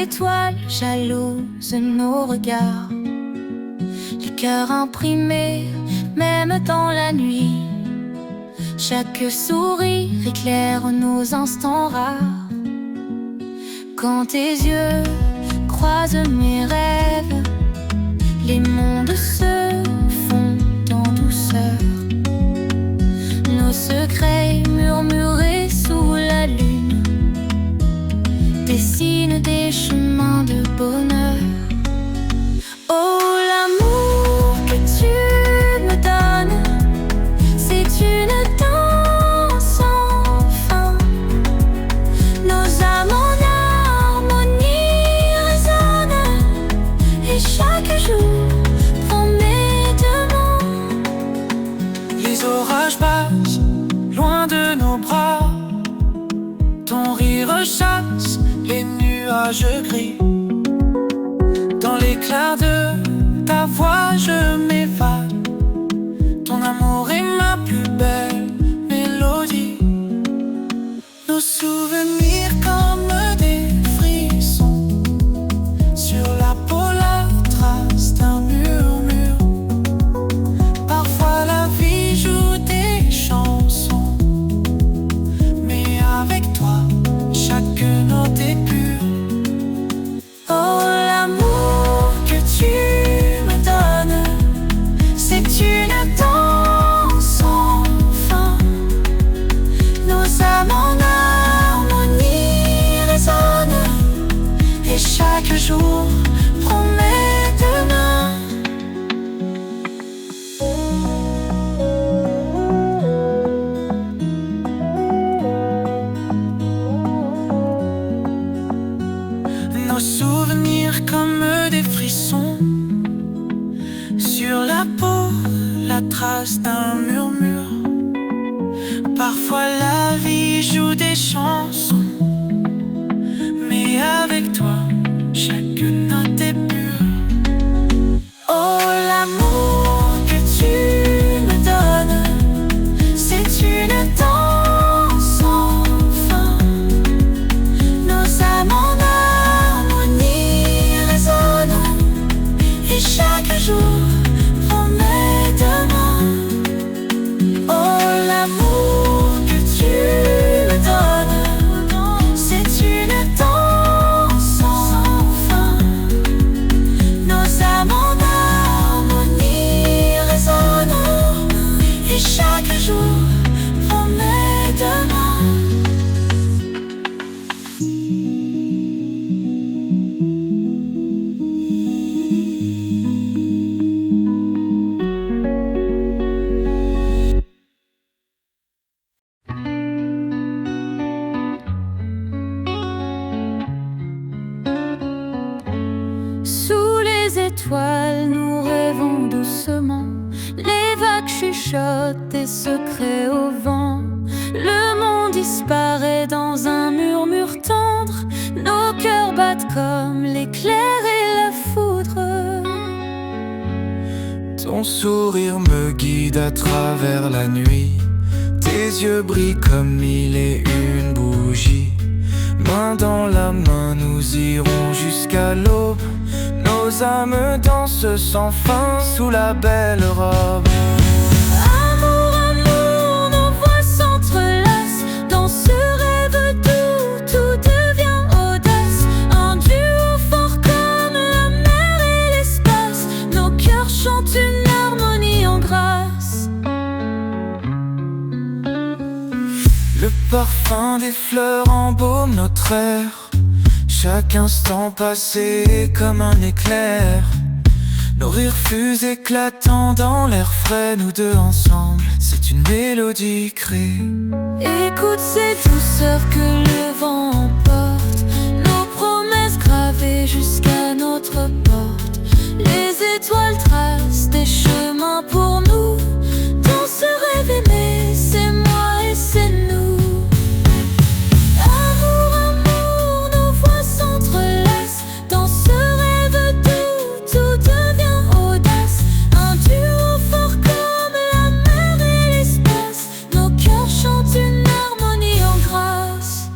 étoiles jalouses nos regards, les cœurs imprimés, même dans la nuit. Chaque sourire éclaire nos instants rares. Quand tes yeux croisent mes rêves, les mondes se font en douceur. Nos secrets murmurés sous la lune dessinent des chemins de bonheur. Oh, l'amour que tu me donnes, c'est une danse sans fin. Nos âmes en harmonie résonnent, et chaque jour promet demain. Les orages passent loin de nos bras, ton rire chasse les nuages gris. Dans l'éclat de ta voix je m'évade, ton amour est ma plus belle mélodie. Nos souvenirs comme des frissons, sur la peau la trace d'un murmure. Parfois la vie joue des chansons, mais avec toi chaque note est pure. Oh, l'amour que tu me donnes, c'est une danse sans fin. Nos âmes en harmonie résonnent, et chaque jour promet demain. Nos souvenirs comme des frissons, sur la peau la trace d'un murmure. Parfois la vie joue des chansons, mais avec toi chaque note est pure. Oh, l'amour que tu me donnes, c'est une danse sans fin. Nos âmes en harmonie résonnent, et chaque jour promet demain. Oh, l'amour que tu me donnes, c'est une danse sans fin. Nos âmes en harmonie résonnent, et chaque jour promet demain. Sous les étoiles, nous rêvons doucement. Les vagues chuchotent des secrets au vent. Le monde disparaît dans un murmure tendre. Nos cœurs battent comme l'éclair et la foudre. Ton sourire me guide à travers la nuit. Tes yeux brillent comme mille et une bougies. Main dans la main, nous irons jusqu'à l'aube. Nos âmes dansent sans fin sous la belle robe. Amour, amour, nos voix s'entrelacent. Dans ce rêve doux, tout devient audace. Un duo fort comme la mer et l'espace. Nos cœurs chantent une harmonie en grâce. Le parfum des fleurs embaume notre air. Chaque instant passé est comme un éclair. Nos rires fusent éclatants dans l'air frais. Nous deux ensemble, c'est une mélodie créée. Écoute ces douceurs que le vent emporte, nos promesses gravées jusqu'à notre porte. Les étoiles tracent des chemins pour nous. Dans ce rêve aimé, c'est moi et c'est nous. Amour, amour, nos voix s'entrelacent. Dans ce rêve doux, tout devient audace. Un duo fort comme la mer et l'espace. Nos cœurs chantent une harmonie en grâce.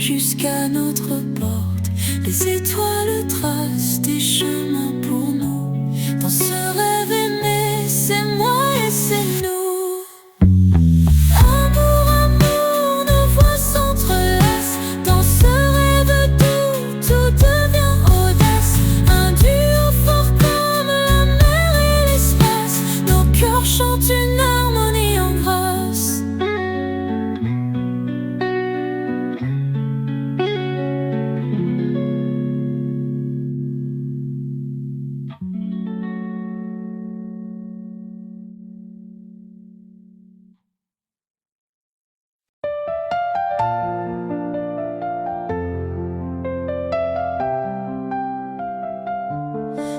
jusqu'à notre porte. Les étoiles tracent des chemins pour nous. Dans ce rêve aimé, c'est moi et c'est nous. Amour, nos voix s'entrelacent. Dans ce rêve doux, tout devient audace. Un duo fort comme la mer et l'espace. Nos cœurs chantent une harmonie en grâce.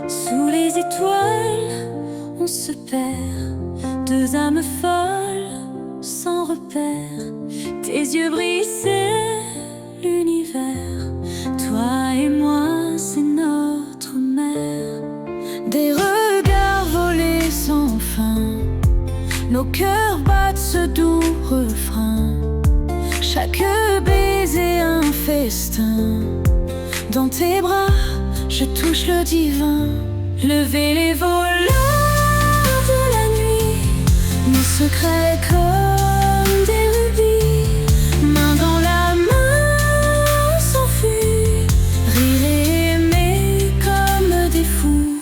Sous les étoiles, on se perd. Deux âmes folles, sans repère. Tes yeux brillent, c'est l'univers. Toi et moi, c'est notre mer. Des regards volés sans fin. Nos cœurs battent ce doux refrain. Chaque baiser un festin. Dans tes bras, je touche le divin. Levez les voleurs de la nuit, nos secrets comme des rubis. Main dans la main, on s'enfuit, rire et aimer comme des fous.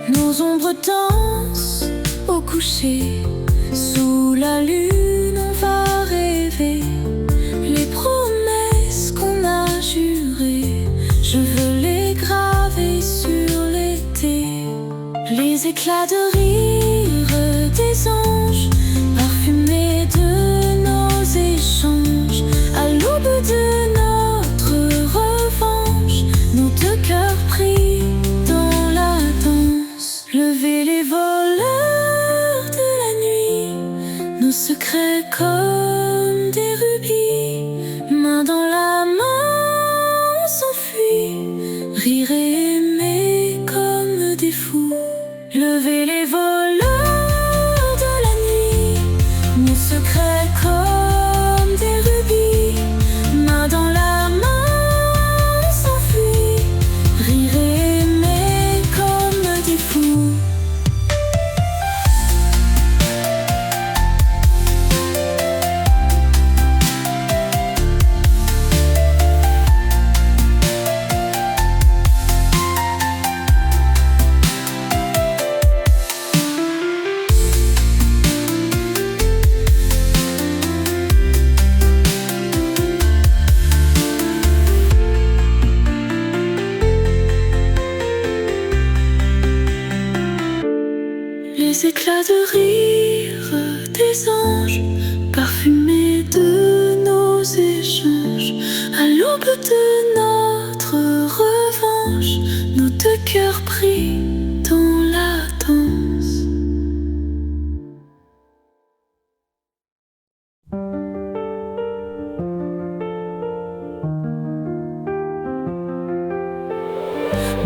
Nos ombres dansent au coucher. Sous la lune, on va rêver les promesses qu'on a jurées. Je veux les graver sur l'été. Les éclats de rire des anges, parfumés de nos échanges. À l'aube de notre revanche, nos deux cœurs pris. Levez les voleurs de la nuit, nos secrets comme des rubis. Main dans la main, on s'enfuit, rire et aimer comme des fous. Levez les voleurs de la nuit, nos secrets comme des rubis. Main dans la main, on s'enfuit, rire et aimer comme des fous. Les éclats de rire des anges, parfumés de nos échanges. À l'aube de notre revanche, nos deux cœurs pris dans la danse.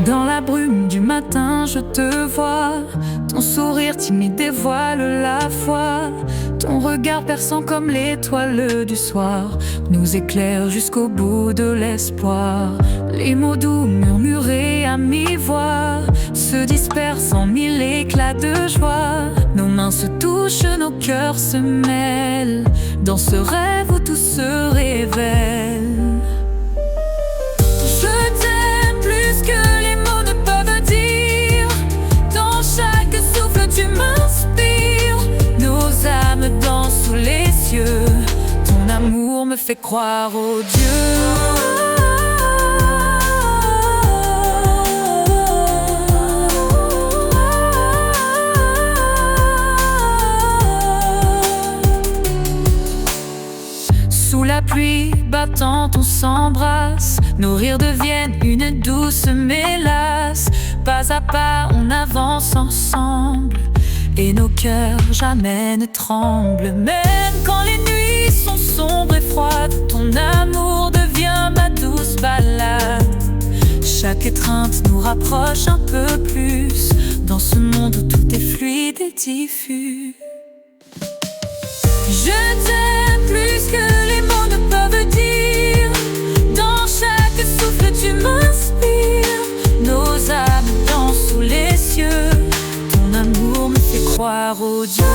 Dans la brume du matin, je te vois. Ton sourire timide dévoile la foi. Ton regard perçant comme l'étoile du soir nous éclaire jusqu'au bout de l'espoir. Les mots doux murmurés à mi-voix se dispersent en mille éclats de joie. Nos mains se touchent, nos cœurs se mêlent dans ce rêve où tout se révèle. Tu m'inspires, nos âmes dansent sous les cieux. Ton amour me fait croire aux dieux. Sous la pluie battante, on s'embrasse. Nos rires deviennent une douce mélasse. Pas à pas, on avance ensemble. Et nos cœurs jamais ne tremblent. Même quand les nuits sont sombres et froides, ton amour devient étreinte nous rapproche un peu plus dans ce monde où tout est fluide et diffus. Je t'aime plus que les mots ne peuvent dire. Dans chaque souffle tu m'inspires. Nos âmes dansent sous les cieux. Ton amour me fait croire au Dieu.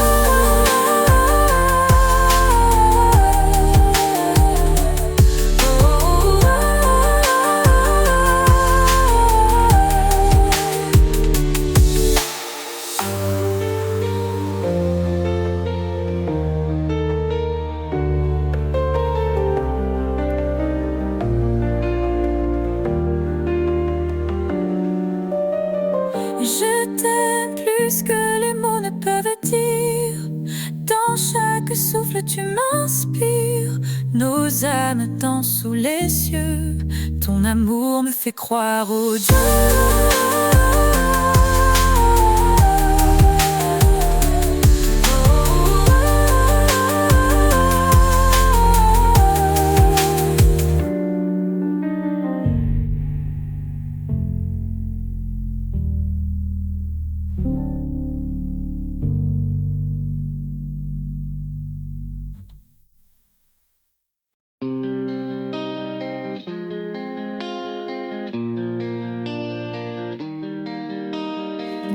Je t'aime plus que les mots ne peuvent dire. Dans chaque souffle tu m'inspires. Nos âmes dansent sous les cieux. Ton amour me fait croire au Dieu.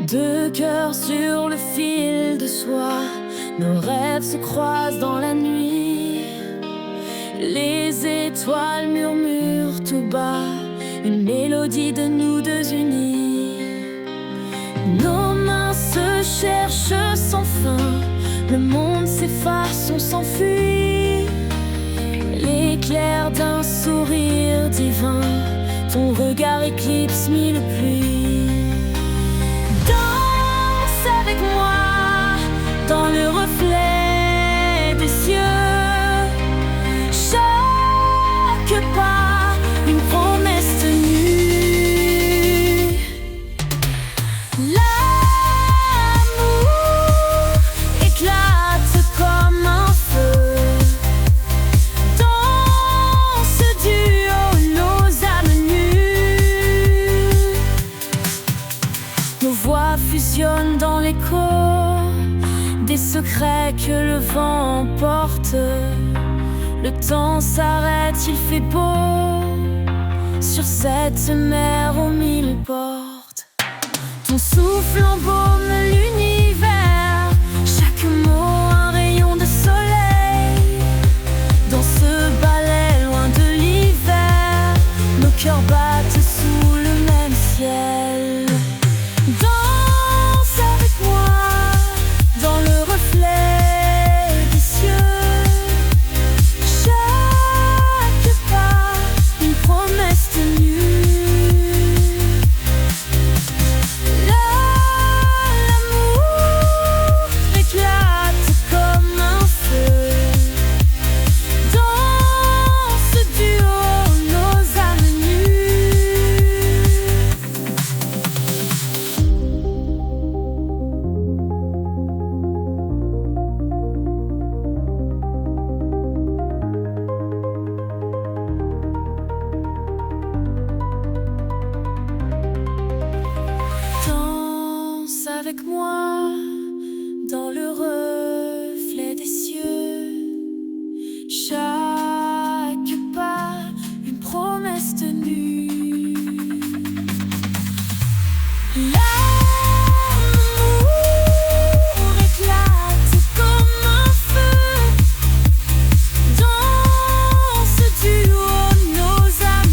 Deux cœurs sur le fil de soie, nos rêves se croisent dans la nuit. Les étoiles murmurent tout bas, une mélodie de nous deux unis. Nos mains se cherchent sans fin, le monde s'efface, on s'enfuit. L'éclair d'un sourire divin, ton regard éclipse mille pluies. Avec moi, dans le reflet des cieux. Chaque pas, une promesse tenue. L'amour éclate comme un feu. Dans ce duo, nos âmes nues. Nos voix fusionnent dans l'écho des secrets que le vent emporte. Le temps s'arrête, il fait beau sur cette mer aux mille portes. Ton souffle embaume l'univers, chaque mot un rayon de soleil. Dans ce ballet loin de l'hiver, nos cœurs battent sous le même ciel. Danse avec moi dans le reflet des cieux. Chaque pas, une promesse tenue. L'amour éclate comme un feu. Dans ce duo, nos âmes nues. Danse avec moi dans le reflet des cieux. Chaque pas, une promesse tenue. L'amour éclate comme un feu. Dans ce duo, nos âmes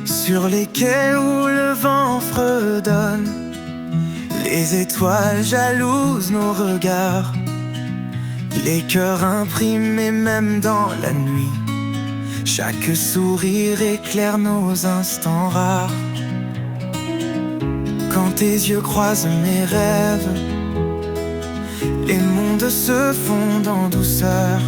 Sur les quais où le vent fredonne, les étoiles jalousent nos regards. Les cœurs imprimés même dans la nuit, chaque sourire éclaire nos instants rares. Quand tes yeux croisent mes rêves, les mondes se fondent en douceur.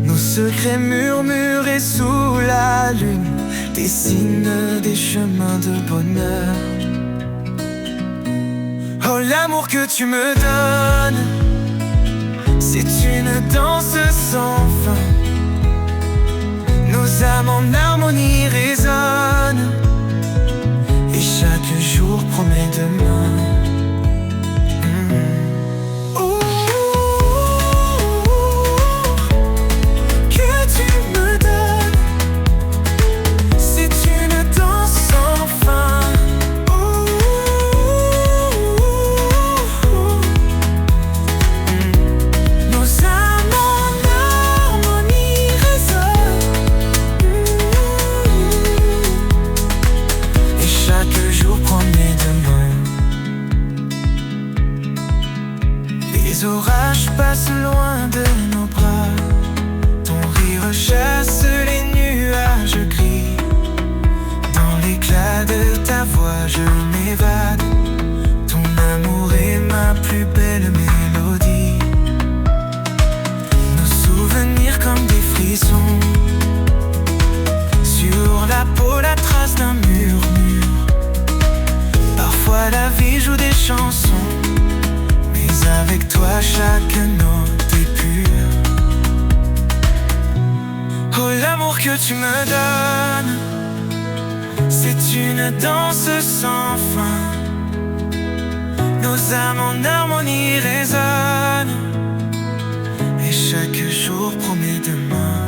Nos secrets murmurés sous la lune, dessine des chemins de bonheur. Oh, l'amour que tu me donnes, c'est une danse sans fin. Nos âmes en harmonie résonnent, et chaque jour promet demain. Les orages passent loin de nos bras, ton rire chasse les nuages gris. Dans l'éclat de ta voix je m'évade, ton amour est ma plus belle mélodie. Nos souvenirs comme des frissons, sur la peau la trace d'un murmure. Parfois la vie joue des chansons, avec toi chaque note est pure. Oh, l'amour que tu me donnes, c'est une danse sans fin. Nos âmes en harmonie résonnent, et chaque jour promet demain.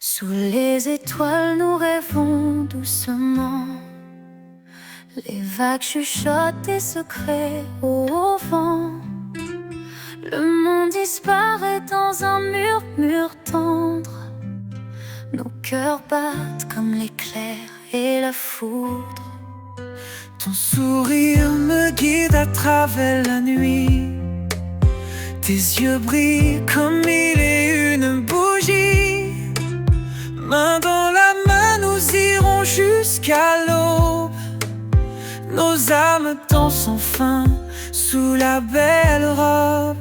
Sous les étoiles, nous rêvons doucement. Les vagues chuchotent des secrets au vent. Le monde disparaît dans un murmure tendre. Nos cœurs battent comme l'éclair et la foudre. Ton sourire me guide à travers la nuit. Tes yeux brillent comme mille et une bougies. Main dans la main, nous irons jusqu'à l'aube. Nos âmes dansent enfin sous la belle robe.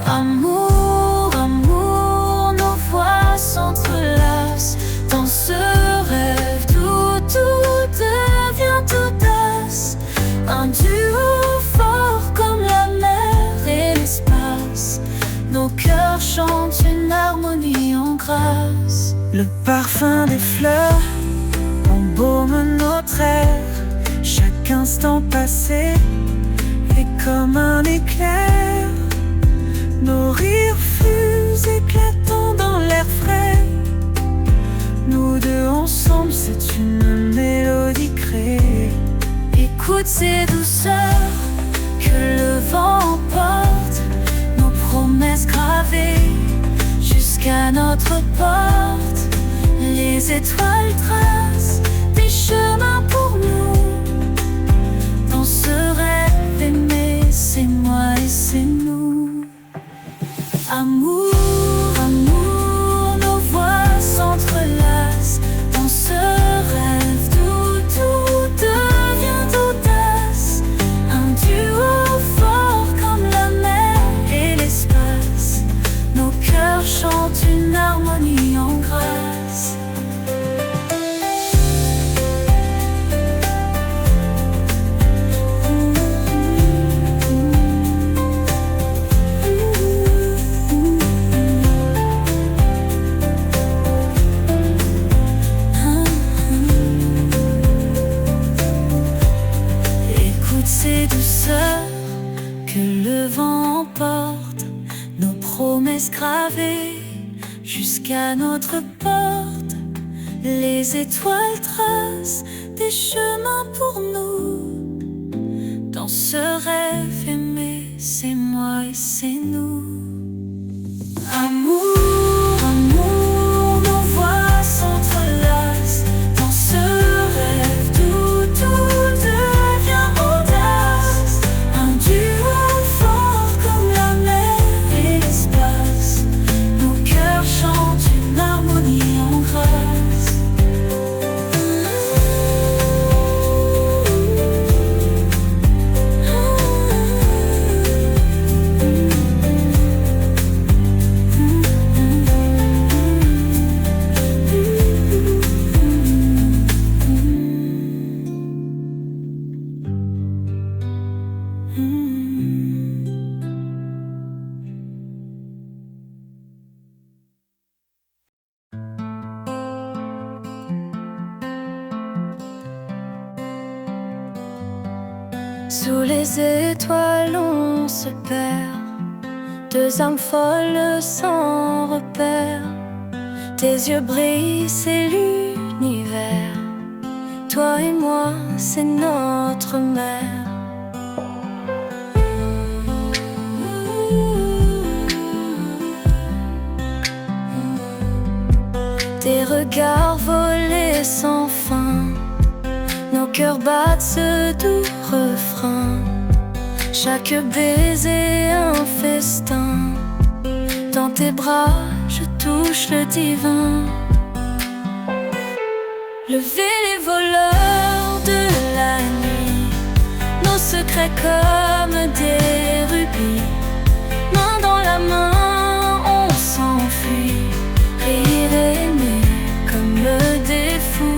Amour, amour, nos voix s'entrelacent dans ce rêve d'où tout devient audace. Un duo fort comme la mer et l'espace. Nos cœurs chantent une harmonie en grâce. Le parfum des fleurs embaume notre air. Chaque instant passé est comme un éclair. Nos rires fusent éclatants dans l'air frais. Nous deux ensemble, c'est une mélodie créée. Écoute ces douceurs que le vent emporte, nos promesses gravées jusqu'à notre porte. Les étoiles tracent des chemins pour gravés jusqu'à notre porte. Les étoiles tracent des chemins pour nous. Dans ce rêve aimé, c'est moi et c'est nous. Amour, amour, nos voix s'entrelacent. Dans ce rêve d'où tout devient audace. Un duo fort comme la mer et l'espace. Nos cœurs chantent une harmonie en grâce. Sous les étoiles on se perd, deux âmes folles sans repère. Tes yeux brillent, c'est l'univers. Toi et moi, c'est notre mère. Tes regards volés sans fin, nos cœurs battent ce doux refrain. Chaque baiser un festin. Dans tes bras, je touche le divin. Levez les voleurs de la nuit, nos secrets comme des rubis. Main dans la main, on s'enfuit. Rire aimer comme des fous.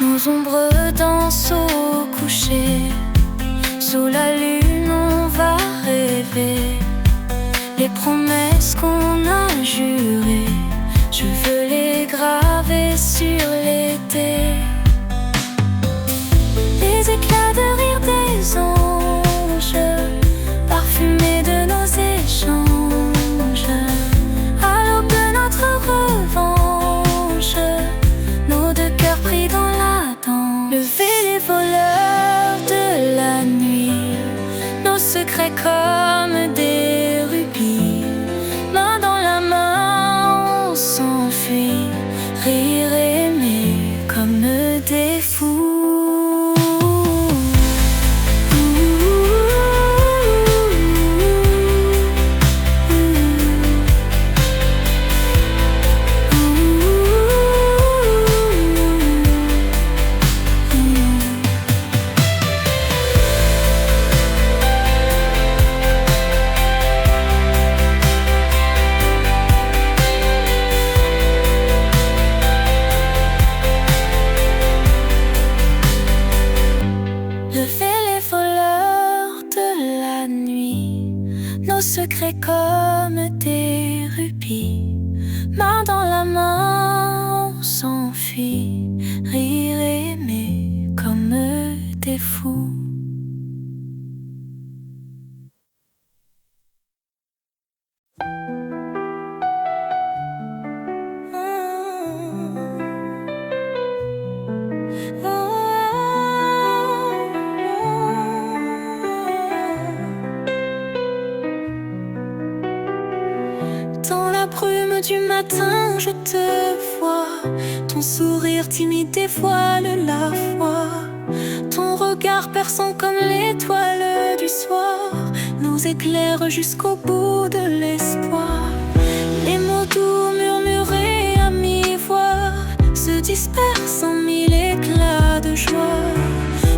Nos ombres dansent au coucher. Sous la lune on va rêver les promesses qu'on a jurées. Je veux les graver sur l'été. Les éclats de rire des anges, parfumés de nos échanges. À l'aube de notre revanche, nos deux cœurs pris dans la danse. Levez les voleurs de la nuit, nos secrets comme des rubis. Main dans la main, on s'enfuit. Rire aimer comme des fous. Secrets comme des rubis. Main dans la main, on s'enfuit. Rire aimer comme des fous. Dans la brume du matin, je te vois. Ton sourire timide dévoile la foi. Ton regard perçant comme l'étoile du soir nous éclaire jusqu'au bout de l'espoir. Les mots doux murmurés à mi-voix se dispersent en mille éclats de joie.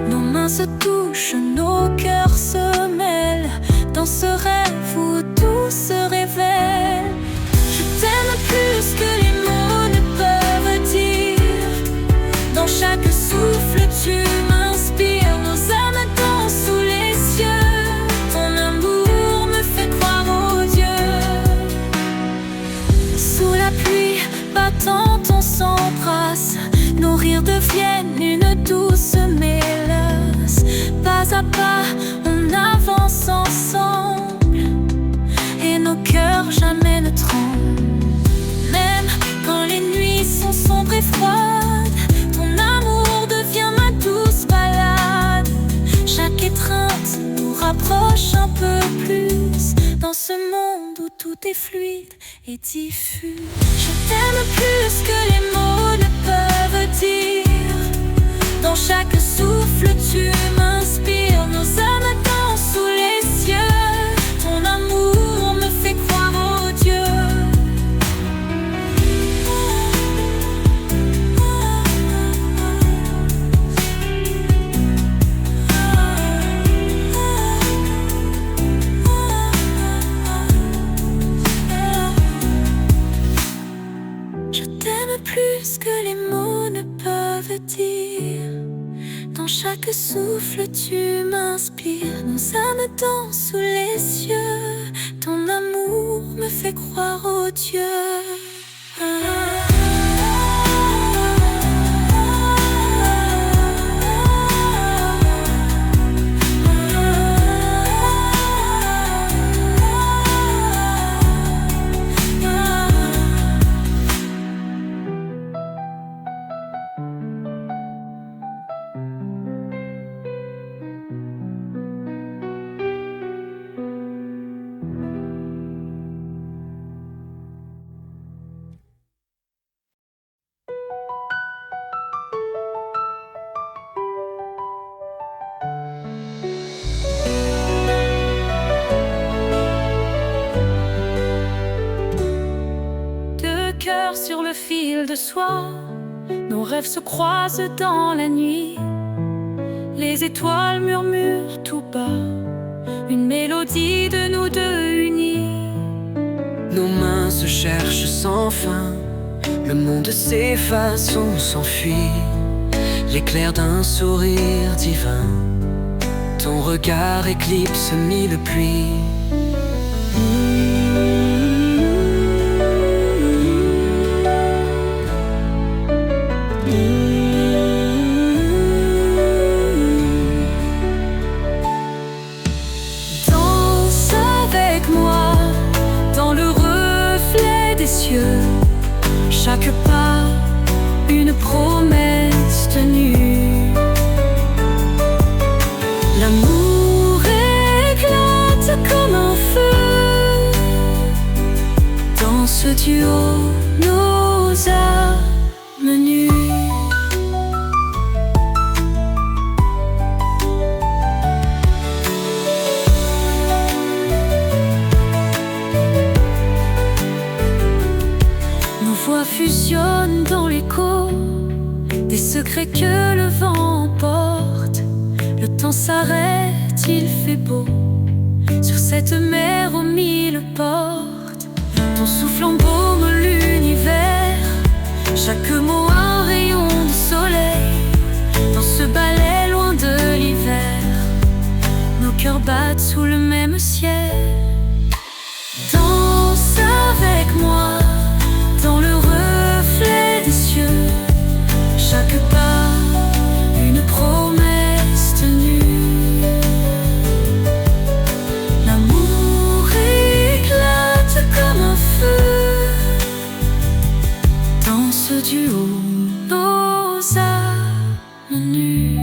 Nos mains se touchent, nos cœurs se mêlent dans ce rêve où tout se révèle. Je t'aime plus que les mots ne peuvent dire. Dans chaque souffle tu m'inspires. Nos âmes dansent sous les cieux. Ton amour me fait croire aux dieux. la pluie battant, on s'embrasse. Nos rires deviennent une douce mélasse. Pas à pas, on avance ensemble et nos cœurs jamais ne tremblent. Même quand les nuits sont sombres et froides, ton amour devient ma douce balade. Chaque étreinte nous rapproche un peu plus dans ce monde où tout est fluide et diffus. Je t'aime plus que les mots ne peuvent dire. Dans chaque souffle tu m'inspires. Nos âmes dansent sous les cieux. Ton amour me fait croire au Dieu. Plus que les mots ne peuvent dire. Dans chaque souffle tu m'inspires. Nos âmes dansent sous les cieux. Ton amour me fait croire au Dieu. Sur le fil de soie, nos rêves se croisent dans la nuit. Les étoiles murmurent tout bas une mélodie de nous deux unis. Nos mains se cherchent sans fin. Le monde s'efface, on s'enfuit. L'éclair d'un sourire divin. Ton regard éclipse mille pluies. Chaque pas, une promesse tenue. L'amour éclate comme un feu. Dans ce duo, nos âmes nues. Fusionne dans l'écho des secrets que le vent emporte. Le temps s'arrête, il fait beau sur cette mer aux mille portes. Ton souffle embaume l'univers, chaque mot un rayon de soleil. Dans ce ballet loin de l'hiver, nos cœurs battent sous le même ciel. Danse avec moi dans le reflet des cieux. Chaque pas, une promesse tenue. L'amour éclate comme un feu. Dans ce duo, nos âmes nues.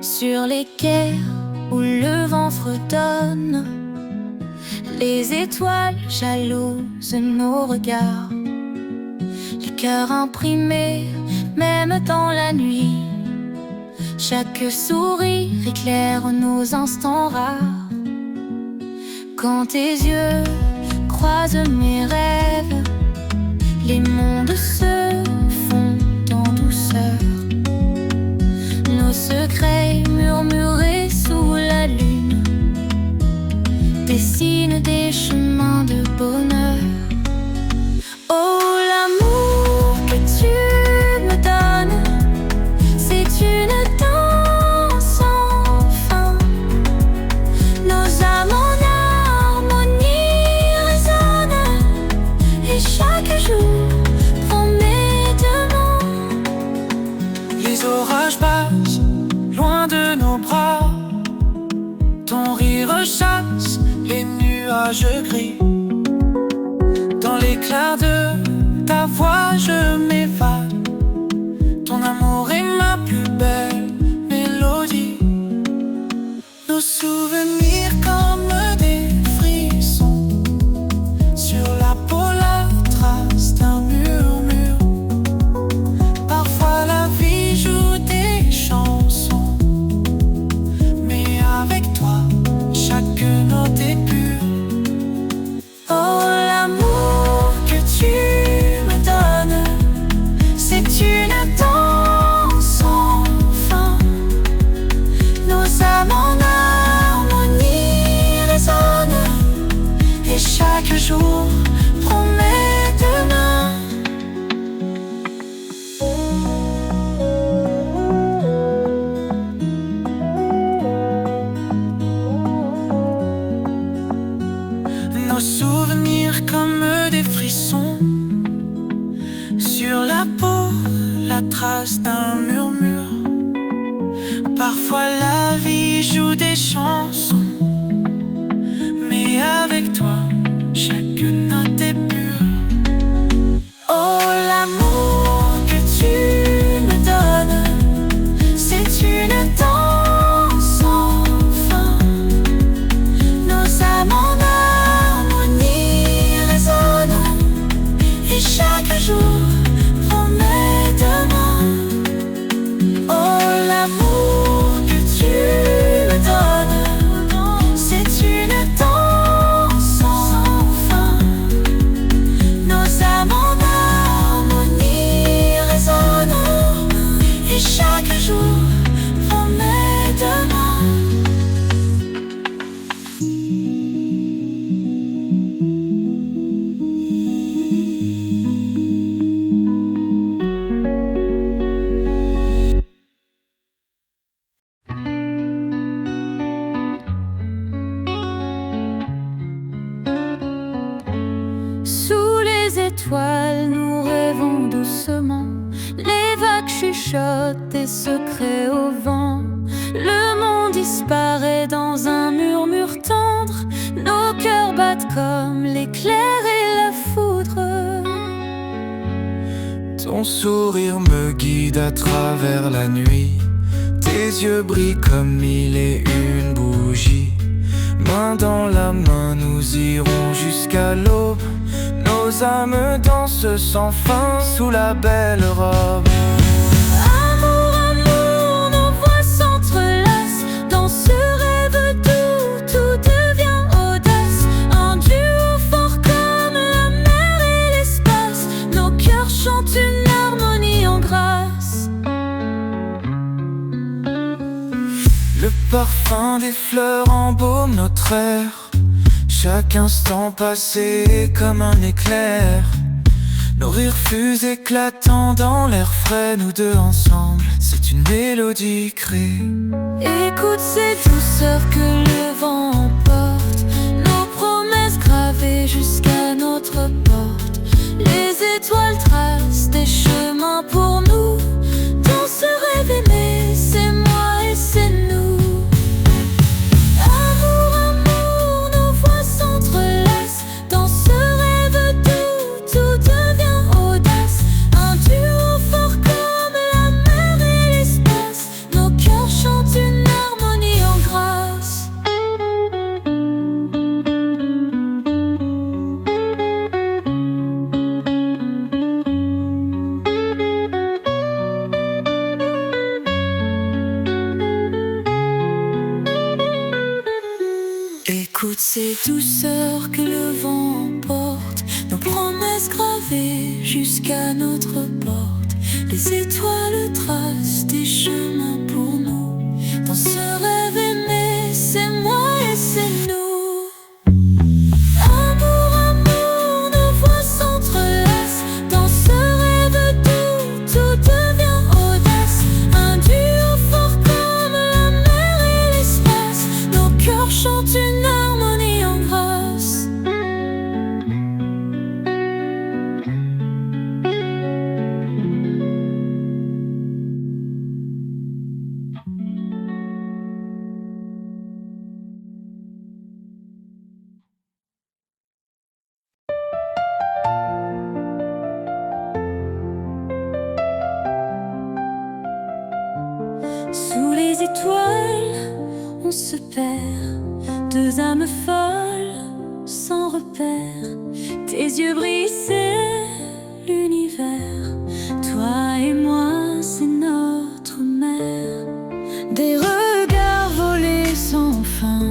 Sur les quais où le vent fredonne, les étoiles jalousent nos regards. Les cœurs imprimés, même dans la nuit. Chaque sourire éclaire nos instants rares. Quand tes yeux croisent mes rêves, Les mondes se font en douceur. Nos secrets murmurés sous la lune dessinent des chemins de bonheur. Oh, l'amour que tu me donnes, c'est une danse sans fin. Nos âmes en harmonie résonnent, et chaque jour promet demain. Les orages passent loin de nos bras. Ton rire chasse les nuages gris. Dans l'éclat de ta voix je m'évade. Ton amour est ma plus belle mélodie. Nos souvenirs comme des frissons. Sur la peau la trace d'un murmure. Parfois la vie joue des chansons, mais avec toi chaque note est pure. Oh, l'amour que tu me donnes, c'est une danse sans fin. Nos âmes en harmonie résonnent, et chaque jour promet demain. Nos souvenirs comme des frissons. Sur la peau, la trace d'un murmure. Parfois la vie joue des chansons, mais avec toi, chaque note est pure. Oh, l'amour que tu me donnes, c'est une danse sans fin. Nos âmes en harmonie résonnent, et chaque jour promet demain. Oh, l'amour que tu me donnes, c'est une danse sans fin. Nos âmes en harmonie résonnent, et chaque jour promet demain. Sous les étoiles, nous rêvons doucement. Les vagues chuchotent des secrets au vent. Le monde disparaît dans un murmure tendre. Nos cœurs battent comme l'éclair et la foudre. Ton sourire me guide à travers la nuit. Tes yeux brillent comme mille et une bougies. Main dans la main, nous irons jusqu'à l'aube. Nos âmes dansent sans fin sous la belle robe. Amour, amour, nos voix s'entrelacent. Dans ce rêve doux, tout devient audace. Un duo fort comme la mer et l'espace. Nos cœurs chantent une harmonie en grâce. Le parfum des fleurs embaume notre air. Chaque instant passé est comme un éclair. Nos rires fusent éclatants dans l'air frais. Nous deux ensemble, c'est une mélodie créée. Écoute ces douceurs que le vent emporte. Nos promesses gravées jusqu'à notre porte. Les étoiles tracent des chemins pour nous. Dans ce rêve aimé, c'est moi et c'est nous. Amour, amour, nos voix s'entrelacent. Dans ce rêve doux, tout devient audace. Un duo fort comme la mer et l'espace. Nos cœurs chantent une harmonie en grâce. Écoute ces douceurs que le vent emporte. Nos promesses gravées jusqu'à notre porte. Les étoiles tracent des chemins pour nous. Dans ce rêve aimé, c'est moi et c'est nous. Amour, amour, nos voix s'entrelacent. Dans ce rêve doux, tout devient audace. Un duo fort comme la mer et l'espace. Nos cœurs chantent une harmonie en grâce. Sous les étoiles, on se perd. Deux âmes folles, sans repère. Tes yeux brillent, c'est l'univers. Toi et moi, c'est notre mer. Des regards volés sans fin.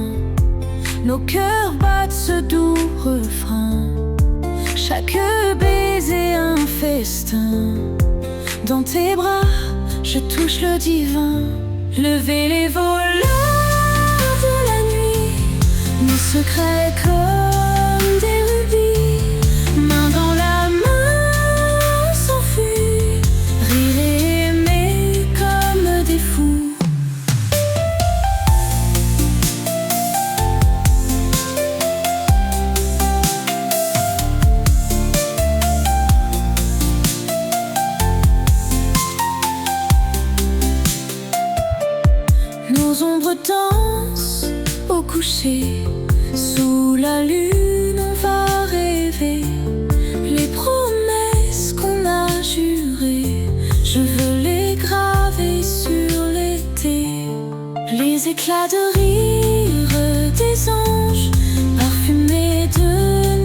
Nos cœurs battent ce doux refrain. Chaque baiser un festin. Dans tes bras, je touche le divin. Levez les voleurs de la nuit, nos secrets comme des rubis. Main dans la main, s'enfuient, rire et aimer comme des fous. Nos ombres dansent au coucher. Sous la lune, on va rêver les promesses qu'on a jurées. Je veux les graver sur l'été. Les éclats de rire des anges, parfumés de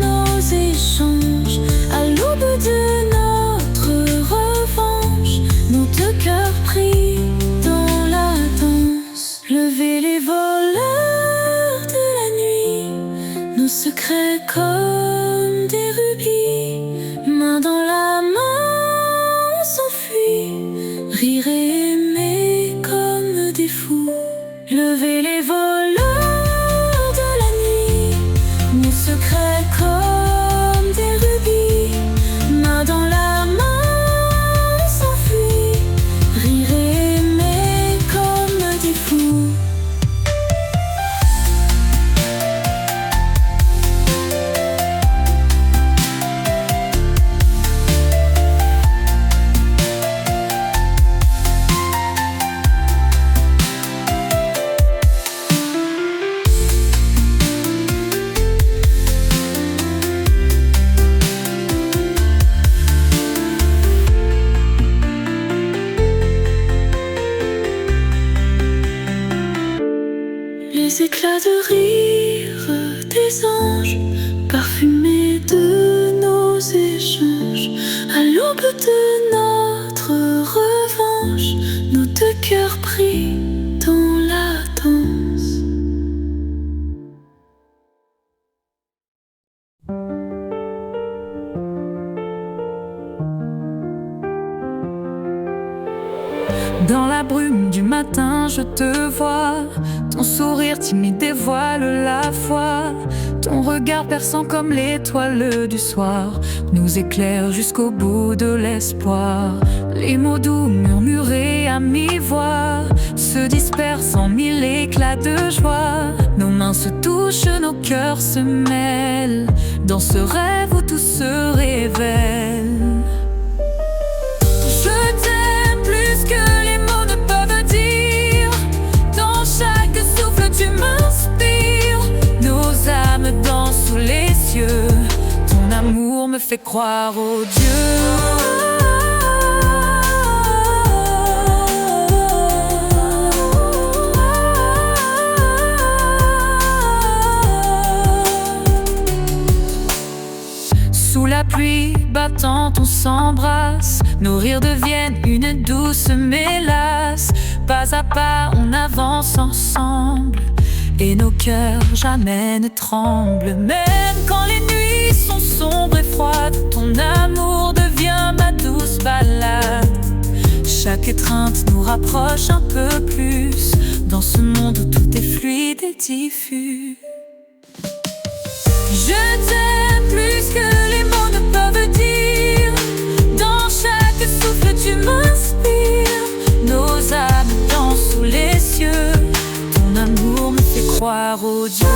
nos échanges. À l'aube de notre revanche, nos deux cœurs pris dans la danse. Levez les voleurs de la nuit, nos secrets comme des rubis. Main dans la main, on s'enfuit, rire et aimer comme des fous. Levez les voleurs de la nuit, nos secrets comme des rubis. Main dans la main, on s'enfuit, rire et aimer comme des fous. Les éclats de rire des anges, parfumés de nos échanges. À l'aube de notre revanche, nos deux cœurs pris dans la danse. Dans la brume du matin, je te vois. Ton sourire timide dévoile la foi. Ton regard perçant comme l'étoile du soir nous éclaire jusqu'au bout de l'espoir. Les mots doux murmurés à mi-voix se dispersent en mille éclats de joie. Nos mains se touchent, nos cœurs se mêlent dans ce rêve où tout se révèle. Tu m'inspires, nos âmes dansent sous les cieux. Ton amour me fait croire aux dieux. Sous la pluie battante, on s'embrasse. Nos rires deviennent une douce mélasse. Pas à pas, on avance ensemble. Et nos cœurs jamais ne tremblent. Même quand les nuits sont sombres et froides, ton amour devient ma douce balade. Chaque étreinte nous rapproche un peu plus dans ce monde où tout est fluide et diffus. Je t'aime plus que les mots ne peuvent dire. Dans chaque souffle tu m'inspires. Nos âmes dansent sous les cieux. Ton amour me fait croire au Dieu.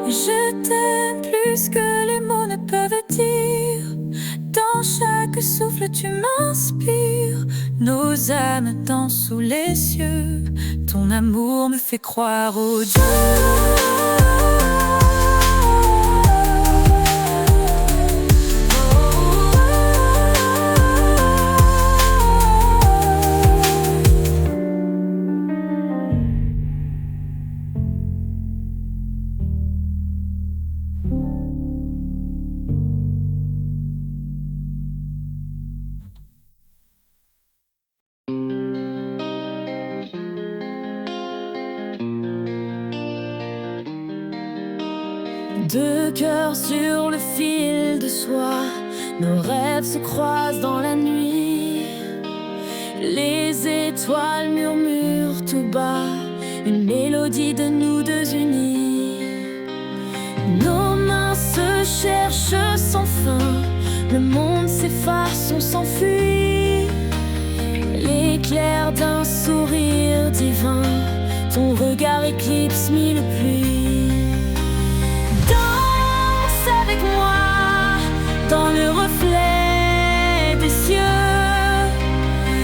Je t'aime plus que les mots ne peuvent dire. Dans chaque souffle tu m'inspires. Nos âmes dansent sous les cieux. Ton amour me fait croire au Dieu. Deux cœurs sur le fil de soie, nos rêves se croisent dans la nuit. Les étoiles murmurent tout bas, une mélodie de nous deux unis. Nos mains se cherchent sans fin, le monde s'efface, on s'enfuit. L'éclair d'un sourire divin, ton regard éclipse mille pluies. Avec moi dans le reflet des cieux.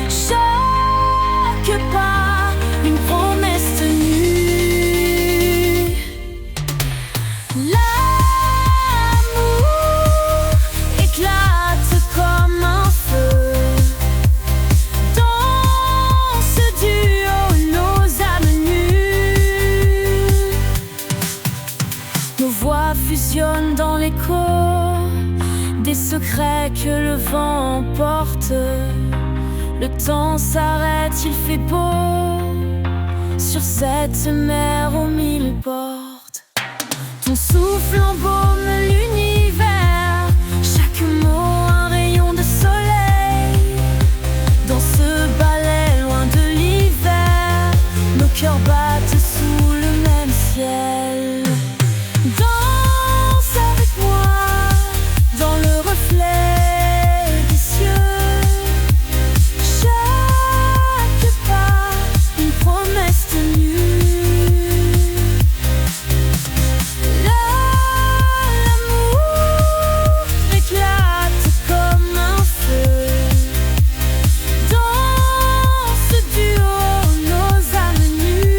Chaque pas, une promesse tenue. L'amour éclate comme un feu. Dans ce duo, nos âmes nues. Nos voix fusionnent dans l'écho des secrets que le vent emporte. Le temps s'arrête, il fait beau sur cette mer aux mille portes. Ton souffle embaume l'univers, chaque mot un rayon de soleil. Dans ce ballet loin de l'hiver, nos cœurs battent sous le même ciel. Danse avec moi dans le reflet des cieux. Chaque pas, une promesse tenue. L'amour éclate comme un feu. Dans ce duo, nos âmes nues.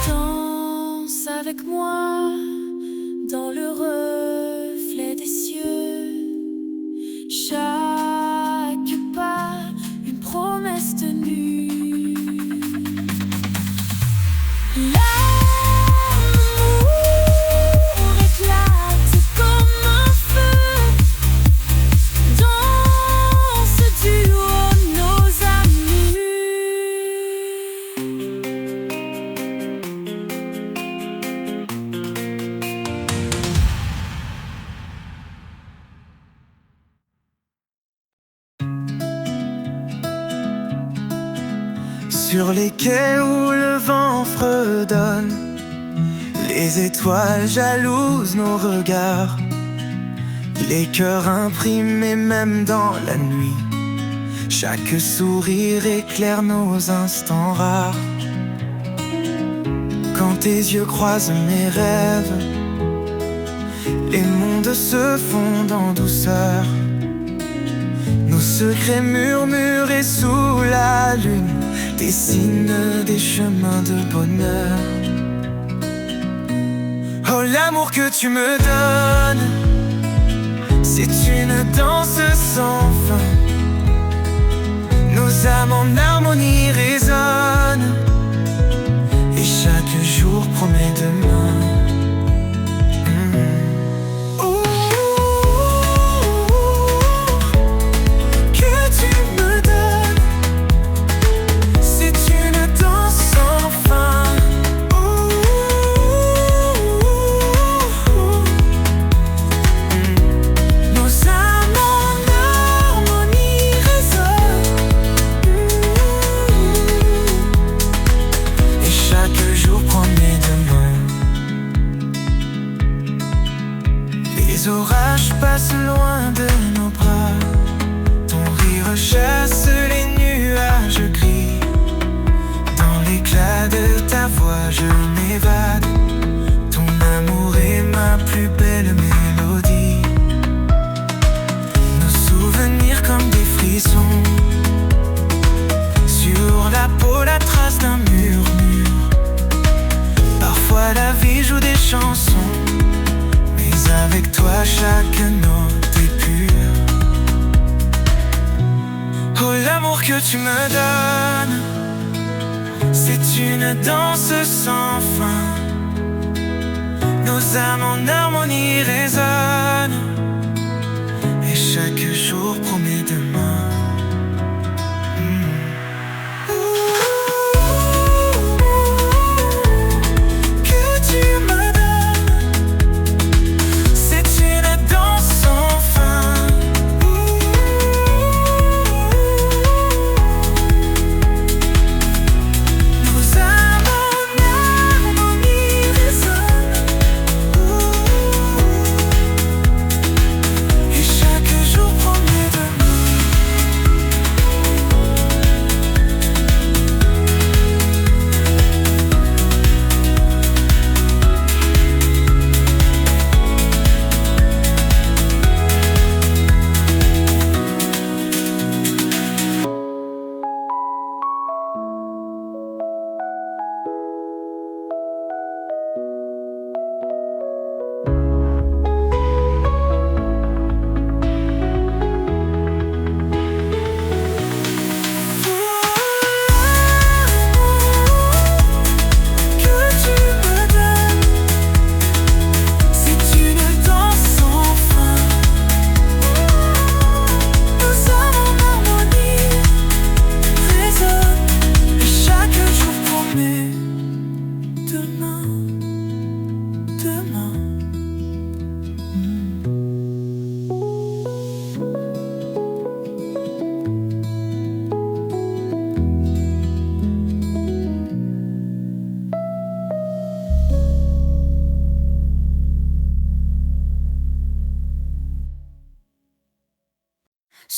Danse avec moi dans le reflet des cieux. Chaque pas, une promesse tenue. L'amour éclate comme un feu. Dans ce duo, nos âmes Sur les quais où le vent fredonne, les étoiles jalousent nos regards. Les cœurs imprimés même dans la nuit, chaque sourire éclaire nos instants rares. Quand tes yeux croisent mes rêves, les mondes se fondent en douceur. Nous secrets murmurés sous la lune dessinent des chemins de bonheur. Oh, l'amour que tu me donnes, c'est une danse sans fin. Nos âmes en harmonie résonnent, et chaque jour promet demain. Les orages passent loin de nos bras, ton rire chasse les nuages gris. Dans l'éclat de ta voix je m'évade, ton amour est ma plus belle mélodie. Nos souvenirs comme des frissons, sur la peau la trace d'un murmure. Parfois la vie joue des chansons, avec toi chaque note est pure. Oh, l'amour que tu me donnes, c'est une danse sans fin. Nos âmes en harmonie résonnent, et chaque jour promet demain.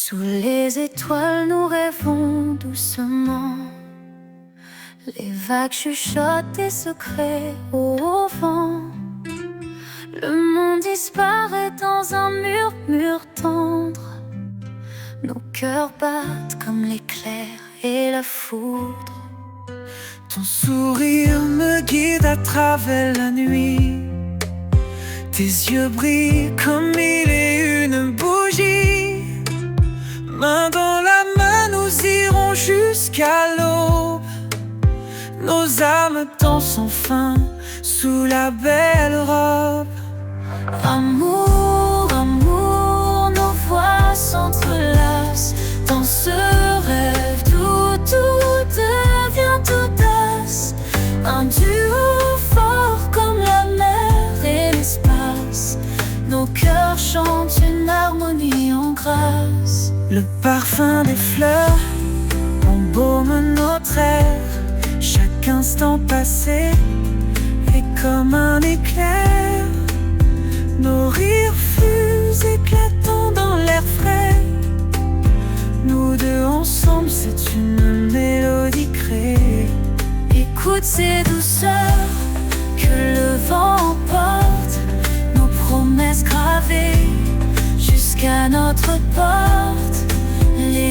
Sous les étoiles, nous rêvons doucement. Les vagues chuchotent des secrets au vent. Le monde disparaît dans un murmure tendre. Nos cœurs battent comme l'éclair et la foudre. Ton sourire me guide à travers la nuit. Tes yeux brillent comme mille et une bougies. Main dans la main, nous irons jusqu'à l'aube. Nos âmes dansent enfin sous la belle robe. Amour, amour, nos voix s'entrelacent dans ce rêve d'où tout devient audace. Un duo fort comme la mer et l'espace. Nos cœurs chantent une harmonie en grâce. Le parfum des fleurs embaume notre air. Chaque instant passé est comme un éclair. Nos rires fusent éclatants dans l'air frais. Nous deux ensemble, c'est une mélodie créée. Écoute ces douceurs que le vent emporte, nos promesses gravées jusqu'à notre porte.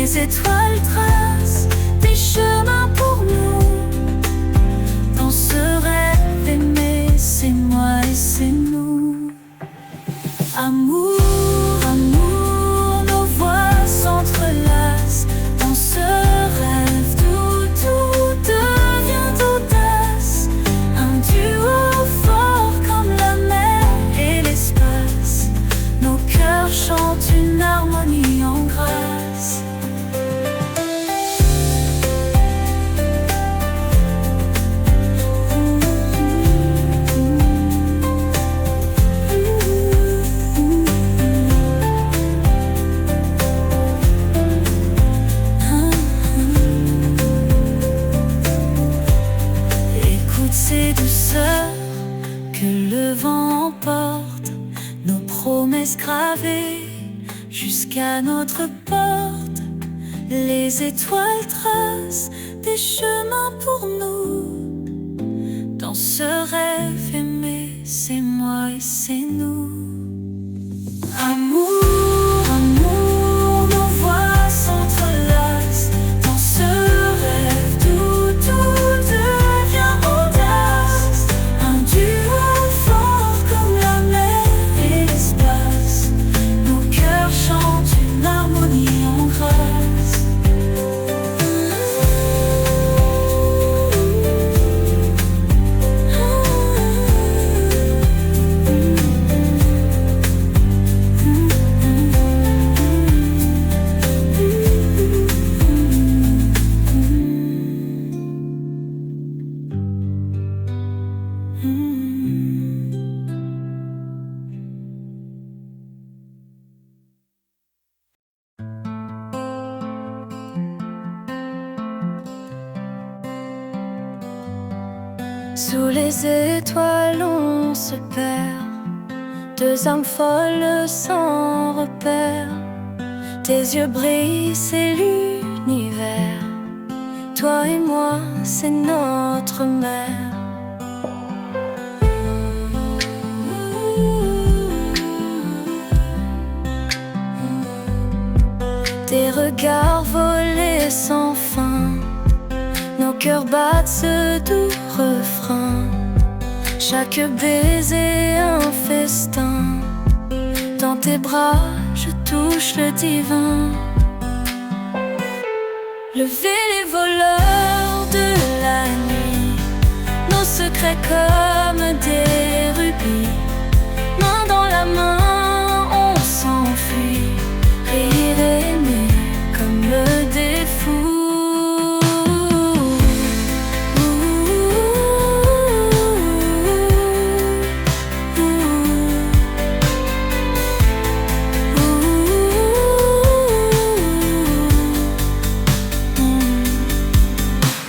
Les étoiles tracent des chemins pour nous. Dans ce rêve aimé, c'est moi et c'est nous. Amour, amour, nos voix s'entrelacent. Dans ce rêve tout devient audace. Un duo fort comme la mer et l'espace. Nos cœurs chantent une harmonie en grâce. Ces douceurs que le vent emporte, nos promesses gravées jusqu'à notre porte. Les étoiles tracent des chemins pour nous. Dans ce rêve aimé, c'est moi et c'est nous. Amour, amour, nos voix s'entrelacent. Dans ce rêve tout devient audace. Un duo fort comme la mer et l'espace. Nos cœurs chantent une harmonie en grâce. Sous les étoiles on se perd, deux âmes folles sans repère. Tes yeux brillent, c'est l'univers. Toi et moi, c'est notre mer. Tes regards volés sans fin, nos cœurs battent ce doux refrain. Chaque baiser un festin. Dans tes bras, je touche le divin. Levez les voleurs de la nuit, nos secrets comme des rubis. Main dans la main, on s'enfuit. Rire et aimer comme des fous.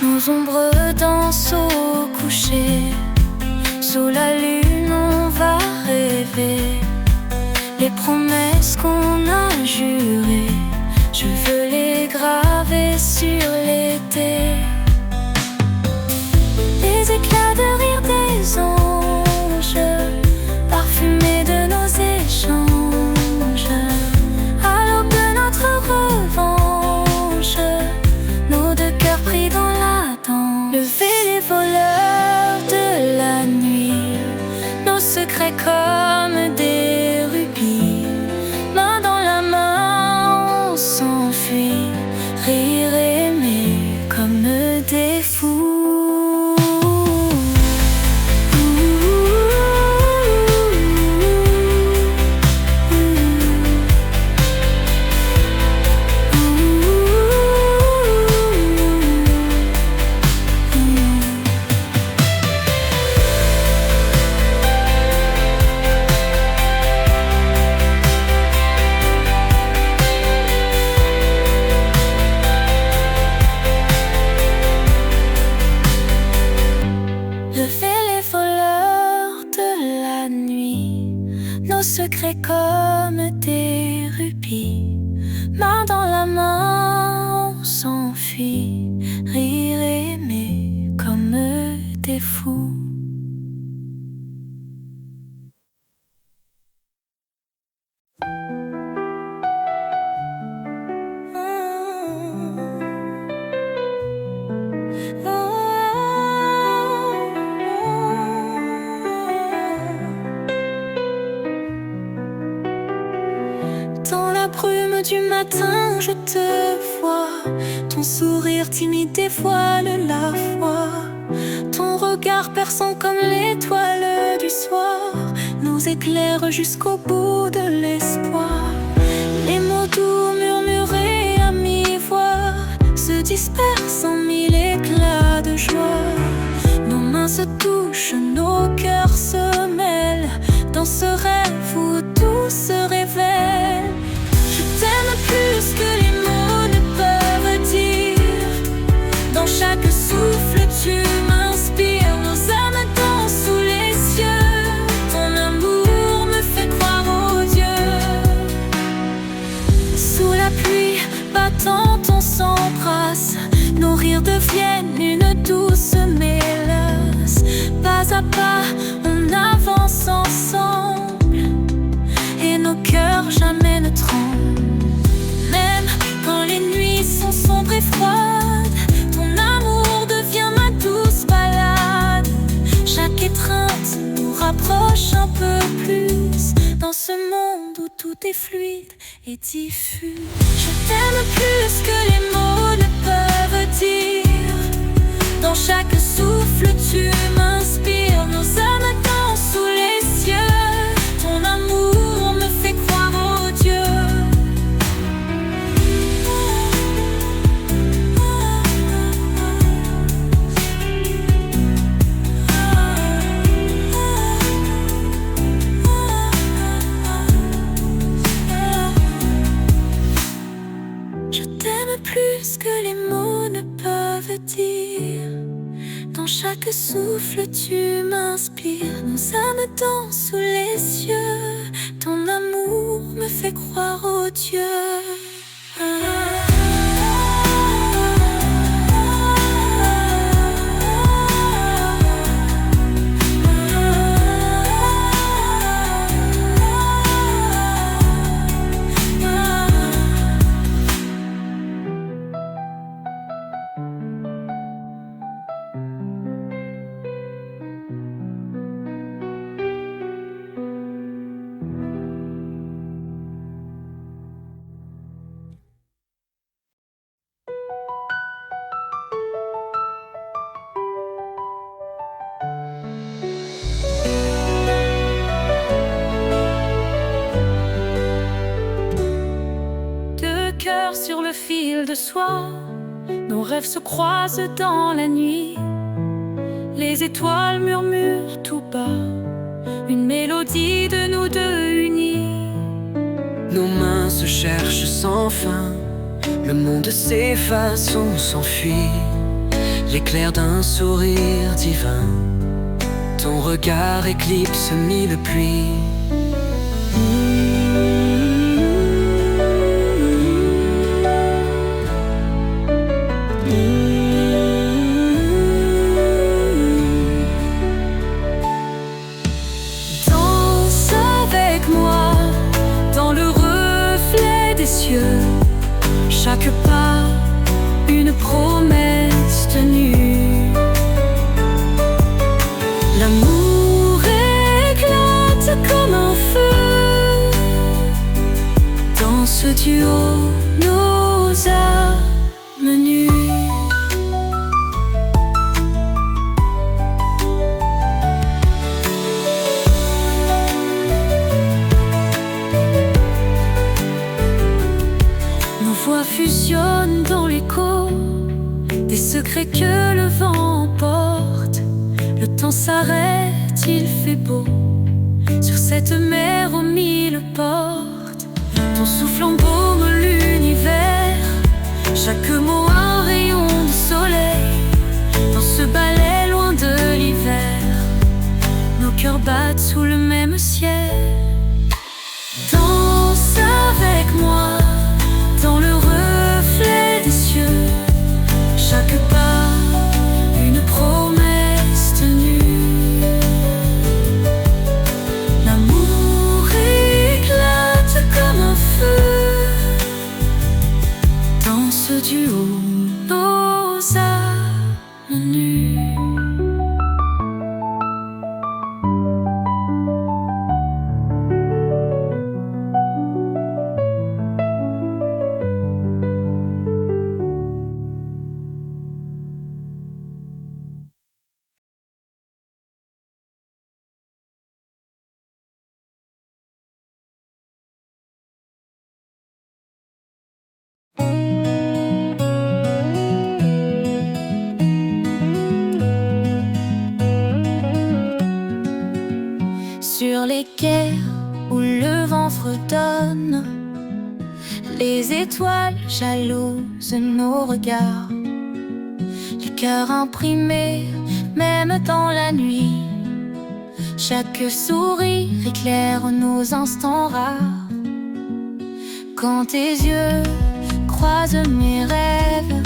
Nos ombres dansent au coucher. Sous la lune on va rêver les promesses qu'on a jurées. Je veux les graver sur l'été. Les éclats de rire des anges, parfumés de nos échanges. À l'aube de notre revanche, nos deux cœurs pris dans la danse. Levez les voleurs de la nuit, nos secrets comme des rubis. Main dans la main, on s'enfuit. Rire et aimer comme des fous. Levez les voleurs de la nuit, nos secrets comme des rubis. Main dans la main, on s'enfuit. Rire et aimer comme des fous. matin je te vois, ton sourire timide dévoile la foi. Ton regard perçant comme l'étoile du soir nous éclaire jusqu'au bout de l'espoir. Les mots doux murmurés à mi-voix se dispersent en mille éclats de joie. Nos mains se touchent, nos cœurs se mêlent dans ce rêve où tout se révèle. Je t'aime plus que les mots ne peuvent dire. Dans chaque souffle tu m'inspires. Nos âmes dansent sous les cieux. Ton amour me fait croire au Dieu. Sous la pluie battante on s'embrasse. Nos rires deviennent une douce mélasse. Pas à pas on avance ensemble et nos cœurs jamais ne tremblent. Même quand les nuits sont sombres et froides, ton amour devient ma douce balade. Chaque étreinte nous rapproche un peu plus dans ce monde où tout est fluide et diffus. Je t'aime plus que les mots ne peuvent dire. Dans chaque souffle tu m'inspires. Nos âmes dansent sous les cieux. Ton amour me fait croire au Dieu. Je t'aime plus que les mots ne peuvent dire. Dans chaque souffle tu m'inspires. Nos âmes dansent sous les cieux. Ton amour me fait croire au Dieu. Sur le fil de soie, nos rêves se croisent dans la nuit. Les étoiles murmurent tout bas une mélodie de nous deux unis. Nos mains se cherchent sans fin, le monde s'efface, on s'enfuit. L'éclair d'un sourire divin, ton regard éclipse mille pluies. Chaque pas, une promesse tenue. L'amour éclate comme un feu. Dans ce duo, nos âmes nues. Fusionne dans l'écho des secrets que le vent emporte. Le temps s'arrête, il fait beau sur cette mer aux mille portes. Ton souffle embaume l'univers, chaque mot un rayon de soleil. Dans ce balai loin de l'hiver, nos cœurs battent sous le même ciel. Danse avec moi dans le reflet des cieux. Chaque pas, une promesse tenue. L'amour éclate comme un feu. Dans ce duo, nos âmes nues. redonne. Les étoiles jalousent nos regards, les cœurs imprimés, même dans la nuit. Chaque sourire éclaire nos instants rares. Quand tes yeux croisent mes rêves,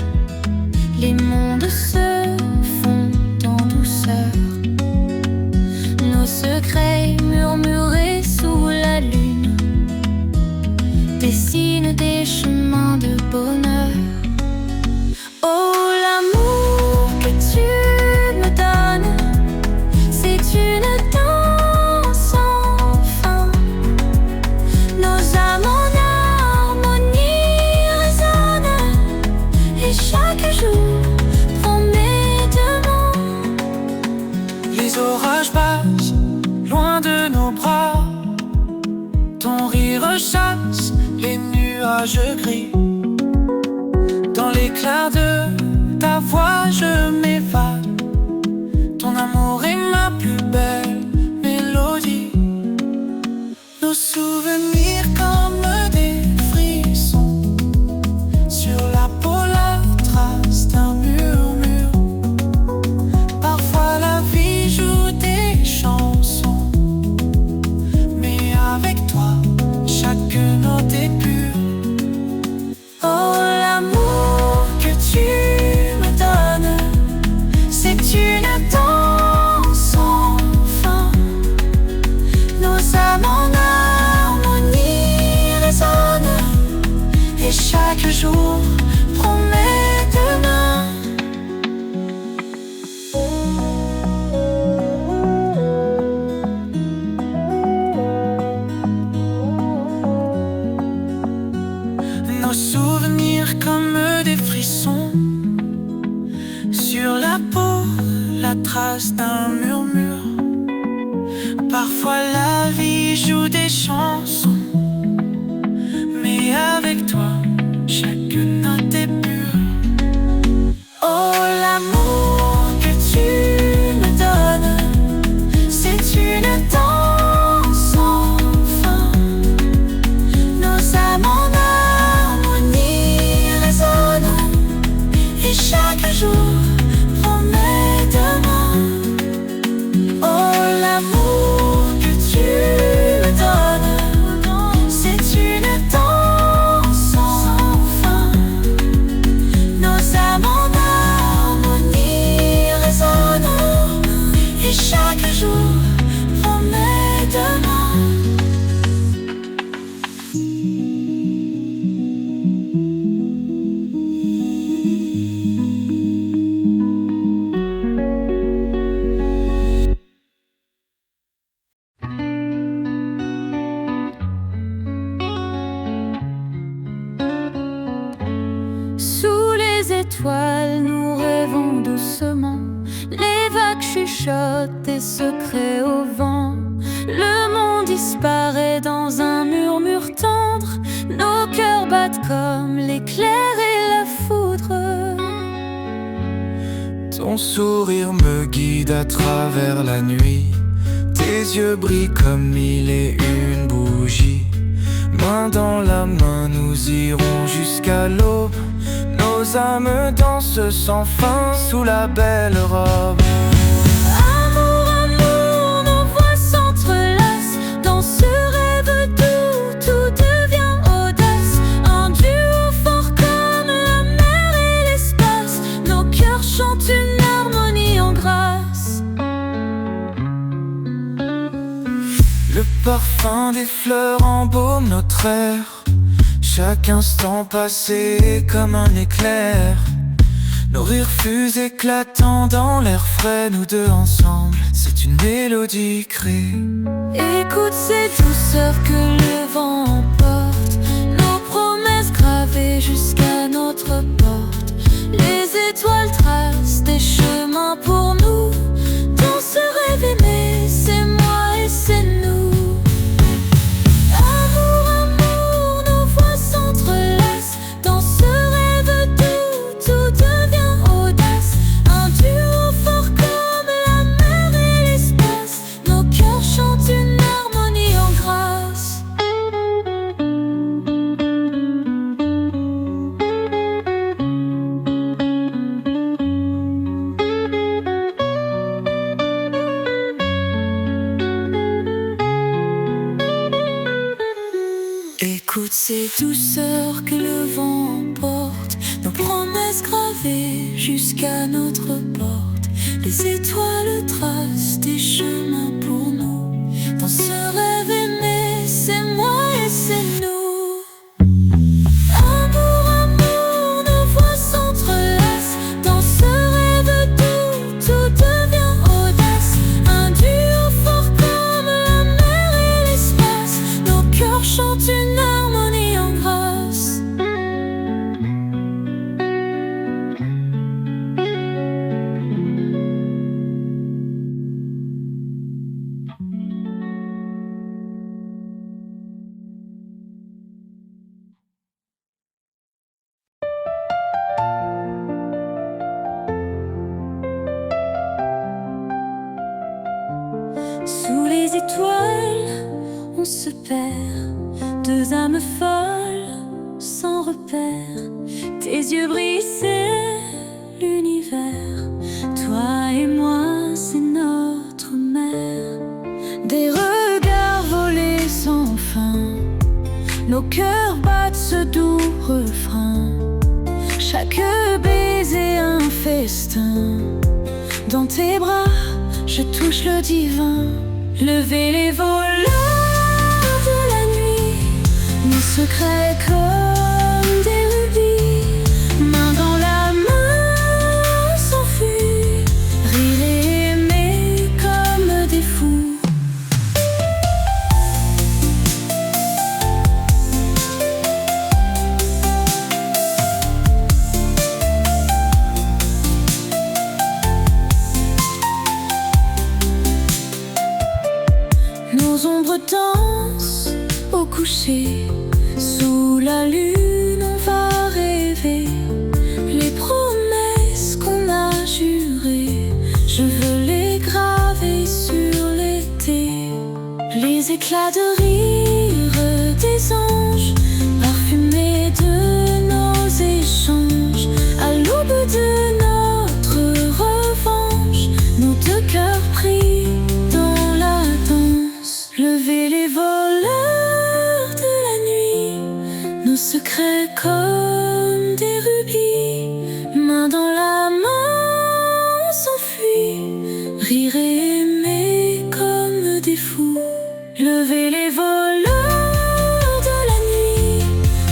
les mondes se font en douceur. Nos secrets murmurés sous la lune dessinent des chemins de bonheur. Oh, l'amour que tu me donnes, c'est une danse sans fin. Nos âmes en harmonie résonnent, et chaque jour promet demain. Les orages passent loin de nos bras, ton rire chasse les nuages gris. Dans l'éclat de ta voix je m'évade, ton amour est ma plus belle mélodie. Nos souvenirs comme des frissons, sur la peau la trace d'un murmure. Parfois la vie joue des chansons, mais avec toi chaque note est pure. Oh, l'amour que tu me donnes, c'est une danse sans fin. Nos âmes en harmonie résonnent, et chaque jour promet demain. Nos souvenirs comme des frissons, sur la peau la trace d'un murmure. Parfois la vie joue des chansons, mais avec toi chaque note est pure. Oh, l'amour que tu me donnes, c'est une danse sans fin. Nos âmes en harmonie résonnent, et chaque jour promet demain. Oh, l'amour que tu me donnes, c'est une danse sans fin. Nos âmes en harmonie résonnent, et chaque jour promet demain. Sous les étoiles, nous rêvons doucement. Les vagues chuchotent des secrets au vent. Le monde disparaît dans un murmure tendre. Nos cœurs battent comme l'éclair et la foudre. Ton sourire me guide à travers la nuit, tes yeux brillent comme mille et une bougies. Main dans la main, nous irons jusqu'à l'aube. Nos âmes dansent sans fin sous la belle robe. Amour, amour, nos voix s'entrelacent. Dans ce rêve doux, tout devient audace. Un duo fort comme la mer et l'espace. Nos cœurs chantent une harmonie en grâce. Le parfum des fleurs embaume notre air. Chaque instant passé est comme un éclair. Nos rires fusent éclatants dans l'air frais. Nous deux ensemble, c'est une mélodie créée. Écoute ces douceurs que le vent emporte, nos promesses gravées jusqu'à notre porte. Les étoiles tracent des chemins pour nous. Dans ce rêve aimé, c'est moi et c'est nous. Amour, amour, nos voix s'entrelacent. Dans ce rêve doux, tout devient audace. Un duo fort comme la mer et l'espace. Nos cœurs chantent une harmonie en grâce. ces douceurs que le vent emporte, nos promesses gravées jusqu'à notre porte. Les étoiles tracent des chemins pour nous. Dans ce rêve aimé, c'est moi et c'est nous. Amour, amour, nos voix s'entrelacent. Dans ce rêve doux, tout devient audace. Un duo fort comme la mer et l'espace. Nos cœurs chantent une harmonie en grâce. Sous les étoiles, on se perd. Deux âmes folles, sans repère. Tes yeux brillent, c'est l'univers. Toi et moi, c'est notre mer. Des regards volés sans fin. Nos cœurs battent ce doux refrain. Chaque baiser un festin. Dans tes bras, je touche le divin. Levez les voleurs de la nuit, nos secrets comme des rubis. Main dans la main, s'enfuit, rire et aimer comme des fous. Nos ombres dansent au coucher. Sous la lune, on va rêver les promesses qu'on a jurées. Je veux les graver sur l'été. Les éclats de rire des anges, parfumés de nos échanges. À l'aube de notre revanche, nos deux cœurs pris dans la danse. Levez les voleurs de la nuit, nos secrets comme des rubis. Main dans la main, on s'enfuit, rire et aimer comme des fous. Levez les voleurs de la nuit,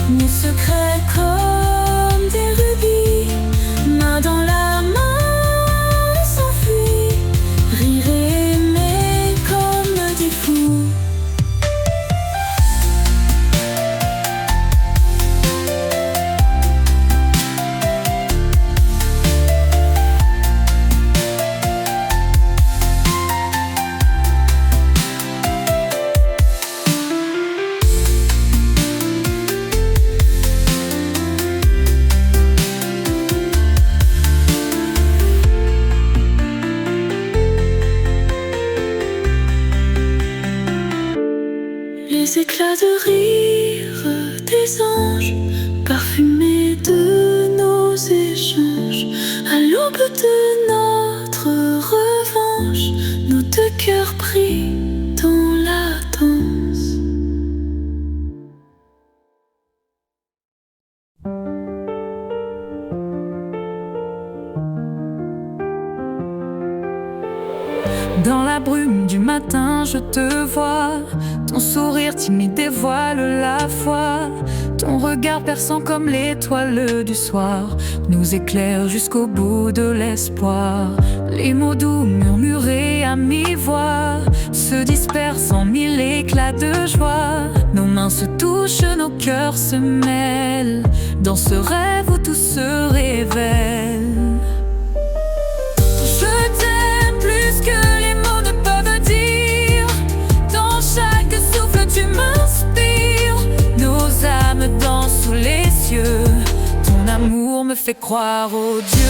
nos secrets comme des rubis. Main dans la main, on s'enfuit, rire et aimer comme des fous. Les éclats de rire des anges, parfumés de nos échanges. À l'aube de notre revanche, nos deux cœurs pris dans la danse. Dans la brume du matin, je te vois. Ton sourire timide dévoile la foi. Ton regard perçant comme l'étoile du soir nous éclaire jusqu'au bout de l'espoir. Les mots doux murmurés à mi-voix se dispersent en mille éclats de joie. Nos mains se touchent, nos cœurs se mêlent dans ce rêve où tout se révèle. Je t'aime plus que les mots ne peuvent dire. Dans chaque souffle tu m'inspires. Nos âmes dansent sous les cieux. Ton amour me fait croire aux dieux.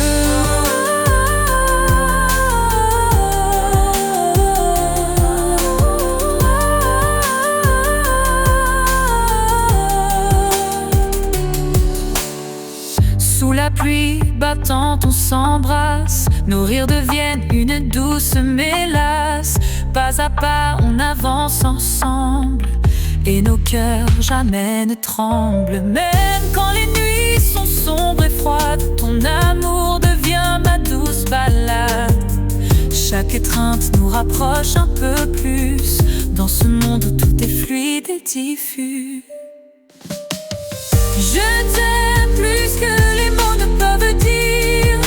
Sous la pluie battante on s'embrasse. Nos rires deviennent une douce mélasse. Pas à pas on avance ensemble. et nos cœurs jamais ne tremblent. Même quand les nuits sont sombres et froides, ton amour devient ma douce balade. Chaque étreinte nous rapproche un peu plus dans ce monde où tout est fluide et diffus. Je t'aime plus que les mots ne peuvent dire.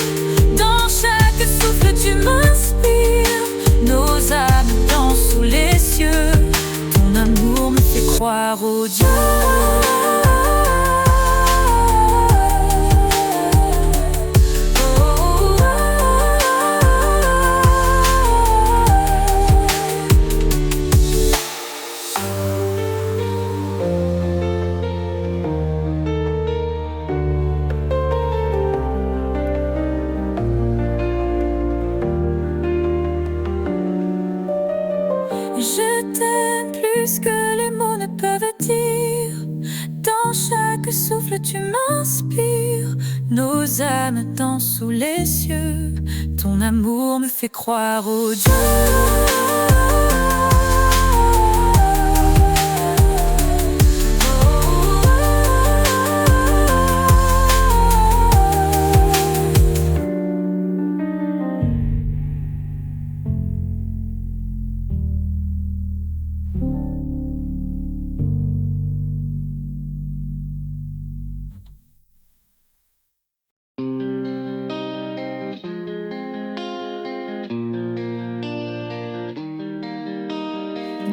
Dans chaque souffle tu m'inspires. Nos âmes dansent sous les cieux. Ton amour me fait croire au Dieu. Je t'aime plus que les mots ne peuvent dire. Dans chaque souffle tu m'inspires. Nos âmes dansent sous les cieux. Ton amour me fait croire au Dieu.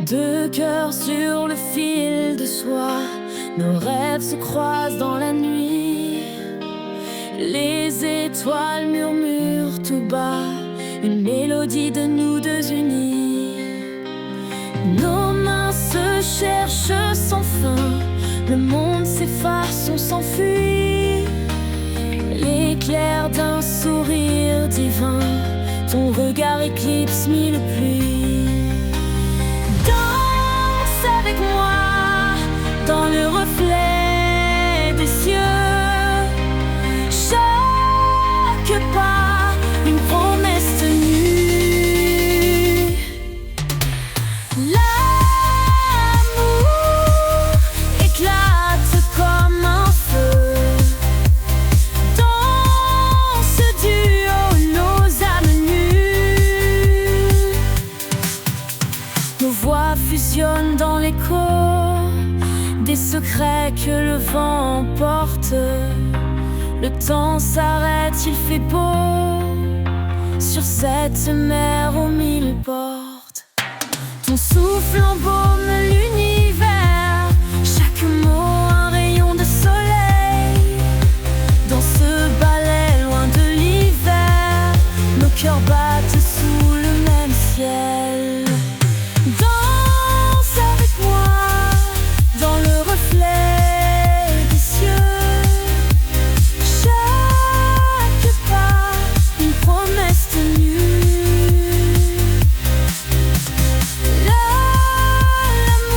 Deux cœurs sur le fil de soie, nos rêves se croisent dans la nuit. Les étoiles murmurent tout bas, une mélodie de nous deux unis. Nos mains se cherchent sans fin, le monde s'efface, on s'enfuit. L'éclair d'un sourire divin, ton regard éclipse mille pluies. Avec moi dans le reflet des cieux. Chaque pas, une promesse tenue. L'amour éclate comme un feu. Dans ce duo, nos âmes nues. Nos voix fusionnent dans l'écho des secrets que le vent emporte. Le temps s'arrête, il fait beau sur cette mer aux mille portes. Ton souffle embaume l'univers, chaque mot un rayon de soleil. Dans ce ballet loin de l'hiver, nos cœurs battent sous le même ciel. Danse avec moi dans le reflet des cieux. Chaque pas, une promesse tenue.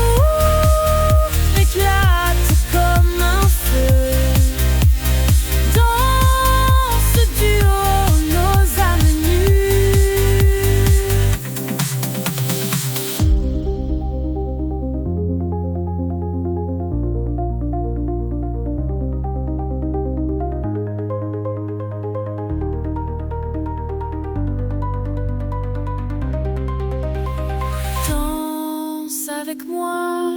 L'amour éclate comme un feu. Dans ce duo, nos âmes nues. Danse avec moi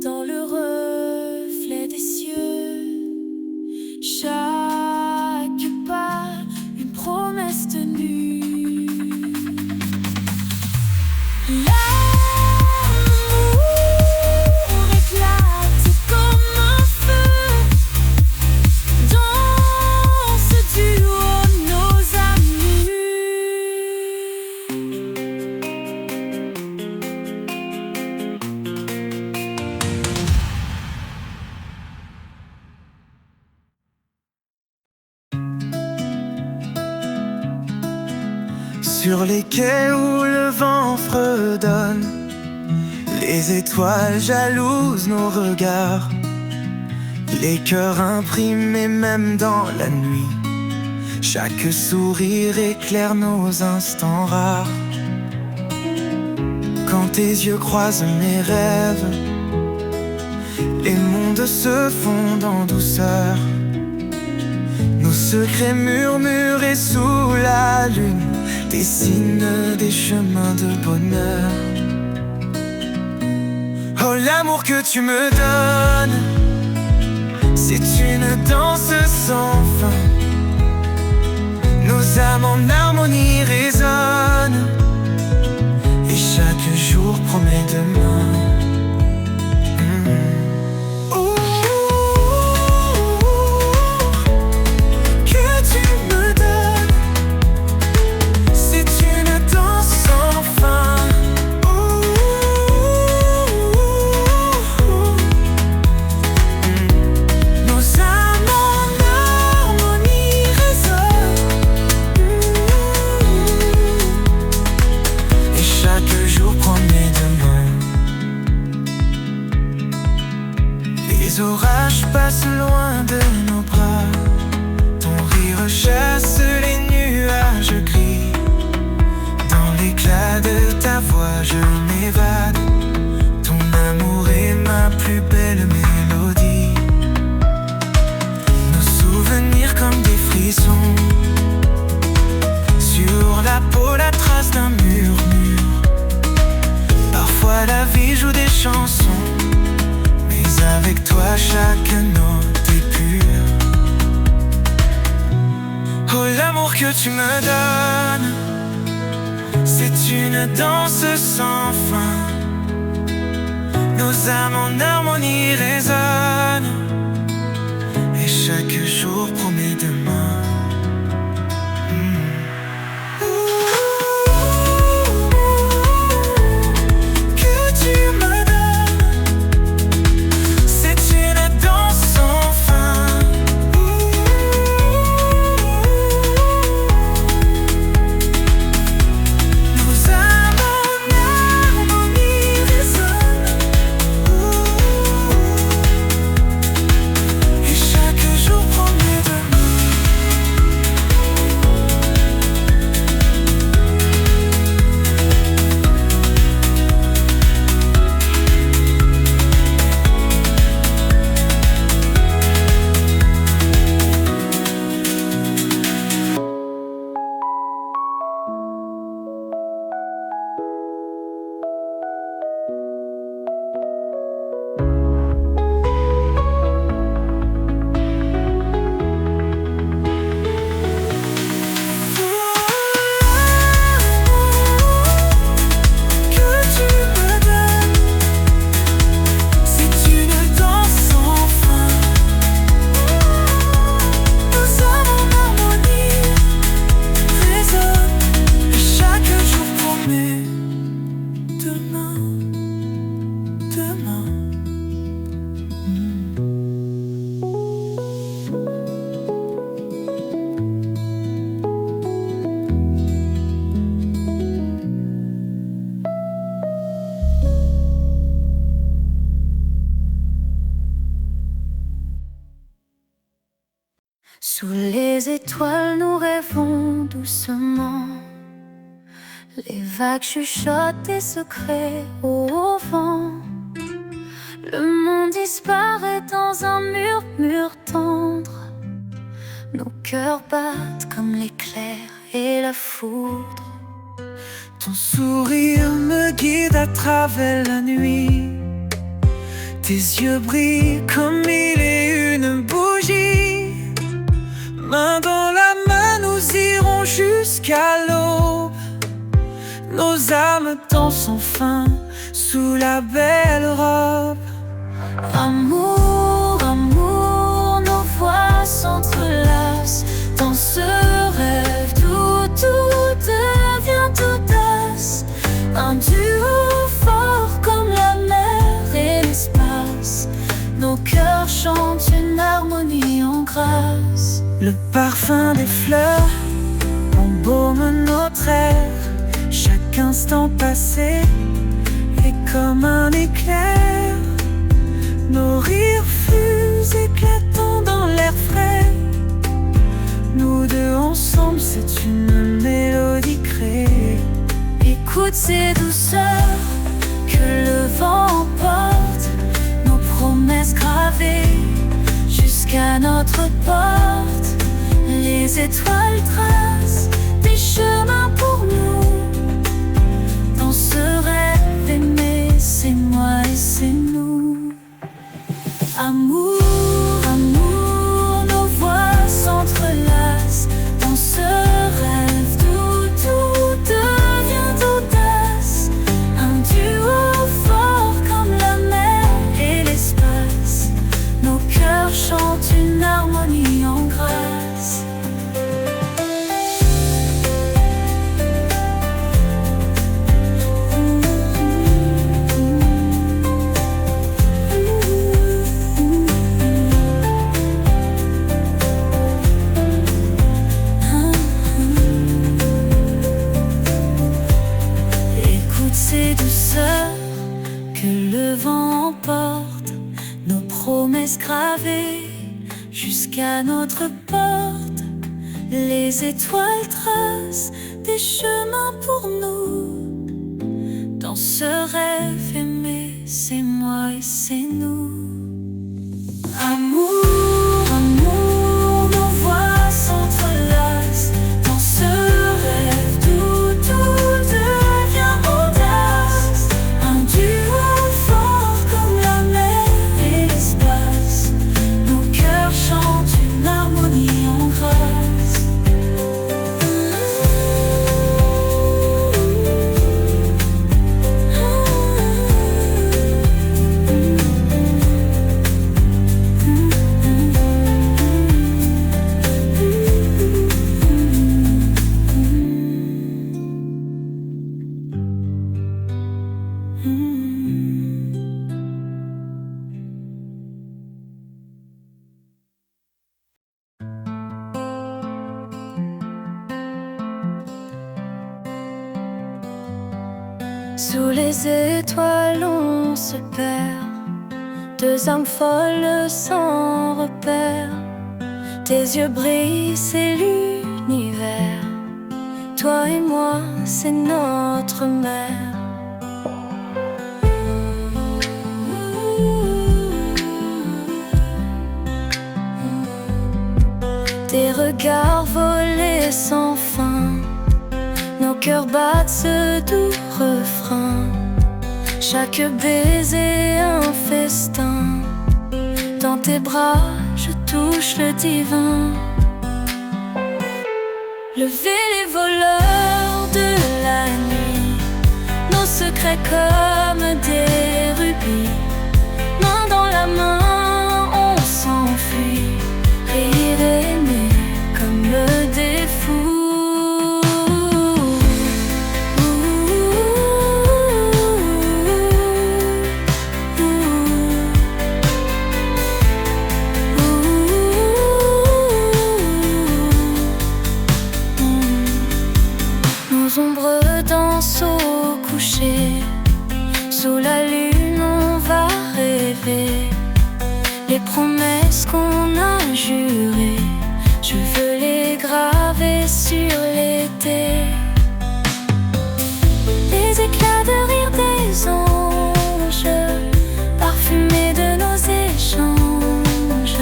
dans le reflet des cieux. Chaque pas, une promesse tenue. L'amour éclate comme un feu. Dans ce duo, nos âmes Sur les quais où le vent fredonne, les étoiles jalousent nos regards. Les cœurs imprimés même dans la nuit, chaque sourire éclaire nos instants rares. Quand tes yeux croisent mes rêves, Les mondes se fondent en douceur, nos secrets murmurés sous la lune dessinent des chemins de bonheur. Oh, l'amour que tu me donnes, c'est une danse sans fin. Nos âmes en harmonie résonnent, et chaque jour promet demain. Les orages passent loin de nos bras, ton rire chasse les nuages gris. Dans l'éclat de ta voix je m'évade, ton amour est ma plus belle mélodie. Nos souvenirs comme des frissons, sur la peau la trace d'un murmure. Parfois la vie joue des chansons, avec toi chaque note est pure. Oh, l'amour que tu me donnes, c'est une danse sans fin. Nos âmes en harmonie résonnent, et chaque jour promet demain. Sous les étoiles, nous rêvons doucement. Les vagues chuchotent des secrets au vent. Le monde disparaît dans un murmure tendre. Nos cœurs battent comme l'éclair et la foudre. Ton sourire me guide à travers la nuit. Tes yeux brillent comme mille et une bougies. Main dans la main, nous irons jusqu'à l'aube. Nos âmes dansent enfin sous la belle robe. Amour, amour, nos voix s'entrelacent dans ce rêve d'où tout devient audace. Un duo fort comme la mer et l'espace. Nos cœurs chantent une harmonie en grâce. Le parfum des fleurs embaume notre air. Chaque instant passé est comme un éclair. Nos rires fusent éclatants dans l'air frais. Nous deux ensemble, c'est une mélodie créée. Écoute ces douceurs que le vent emporte. Nos promesses jusqu'à notre porte. Les étoiles tracent des chemins pour nous. Dans ce rêve aimé, c'est moi et c'est nous. Amour, amour, nos voix s'entrelacent. Dans ce rêve d'où tout devient audace. Un duo fort comme la mer et l'espace. Nos cœurs chantent une harmonie en grâce. Ces douceurs que le vent emporte, nos promesses gravées jusqu'à notre porte. Les étoiles tracent des chemins pour nous. Dans ce rêve aimé, c'est moi et c'est nous. Amour, amour, nos voix s'entrelacent. Dans ce rêve d'où tout devient audace. Un duo fort comme la mer et l'espace. Nos cœurs chantent une harmonie en grâce. Sous les étoiles on se perd, deux âmes folles sans repère. Tes yeux brillent, c'est l'univers. Toi et moi, c'est notre mère. Tes regards volés sans fin, nos cœurs battent ce doux refrain. Chaque baiser un festin. Dans tes bras, je touche le divin. Levez les voleurs de la nuit, nos secrets comme des rubis. Main dans la main, on s'enfuit. Rire et aimer comme des fous. Nos ombres dansent au coucher. Sous la lune on va rêver les promesses qu'on a jurées. Je veux les graver sur l'été. Les éclats de rire des anges, parfumés de nos échanges.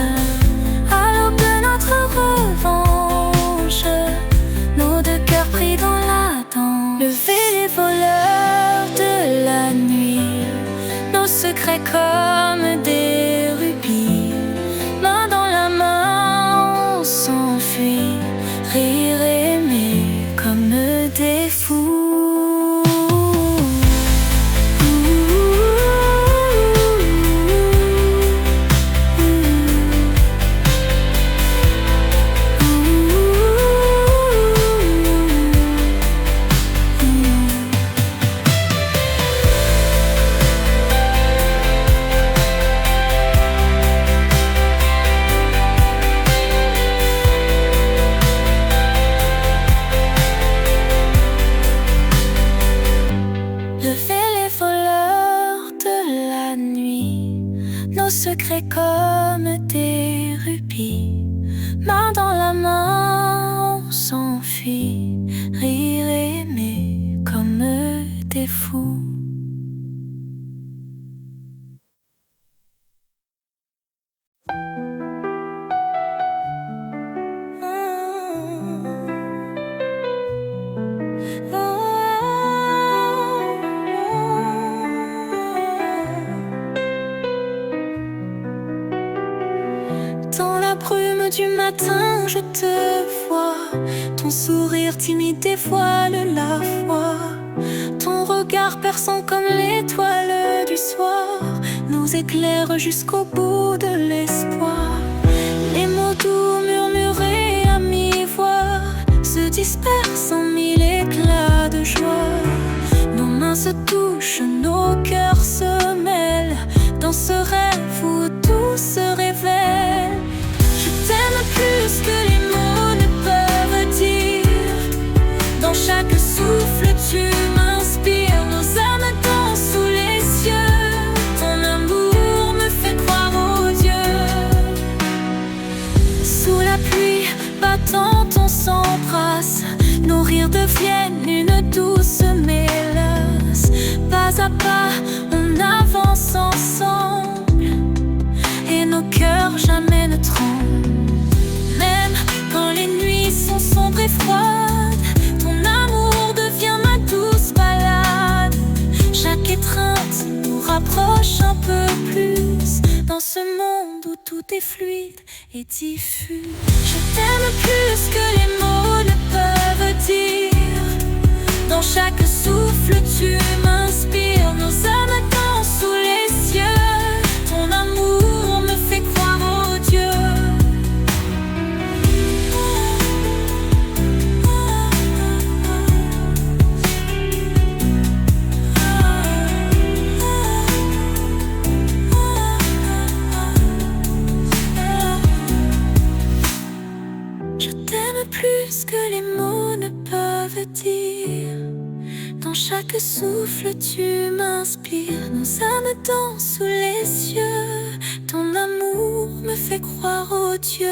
À l'aube de notre revanche, nos deux cœurs pris dans la danse. Levez les voleurs de la nuit, nos secrets comme des rubis. Main dans la main, on s'enfuit. Rire et aimer comme des fous. Secrets comme des rubis. Main dans la main, on s'enfuit. Rire et aimer comme des fous. du matin, je te vois. Ton sourire timide dévoile la foi. Ton regard perçant comme l'étoile du soir nous éclaire jusqu'au bout de l'espoir. Les mots doux murmurés à mi-voix se dispersent en mille éclats de joie. Nos mains se touchent, nos cœurs se mêlent dans ce rêve où tout se révèle. Je t'aime plus que les mots ne peuvent dire. Dans chaque souffle tu m'inspires. Nos âmes dansent sous les cieux. Ton amour me fait croire aux dieux. Sous la pluie battante on s'embrasse. Nos rires deviennent une douce mélasse. Pas à pas on avance ensemble et nos cœurs jamais ne tremblent. Même quand les nuits sont sombres et froides, ton amour devient ma douce balade. Chaque étreinte nous rapproche un peu plus dans ce monde où tout est fluide et diffus. Je t'aime plus que les mots ne peuvent dire. Dans chaque souffle tu m'inspires. Nos âmes dansent sous les cieux. Ton amour me fait croire aux dieux. Je t'aime plus que les mots ne peuvent dire. Dans chaque souffle tu m'inspires. Nos âmes dansent sous les cieux. Ton amour me fait croire aux dieux.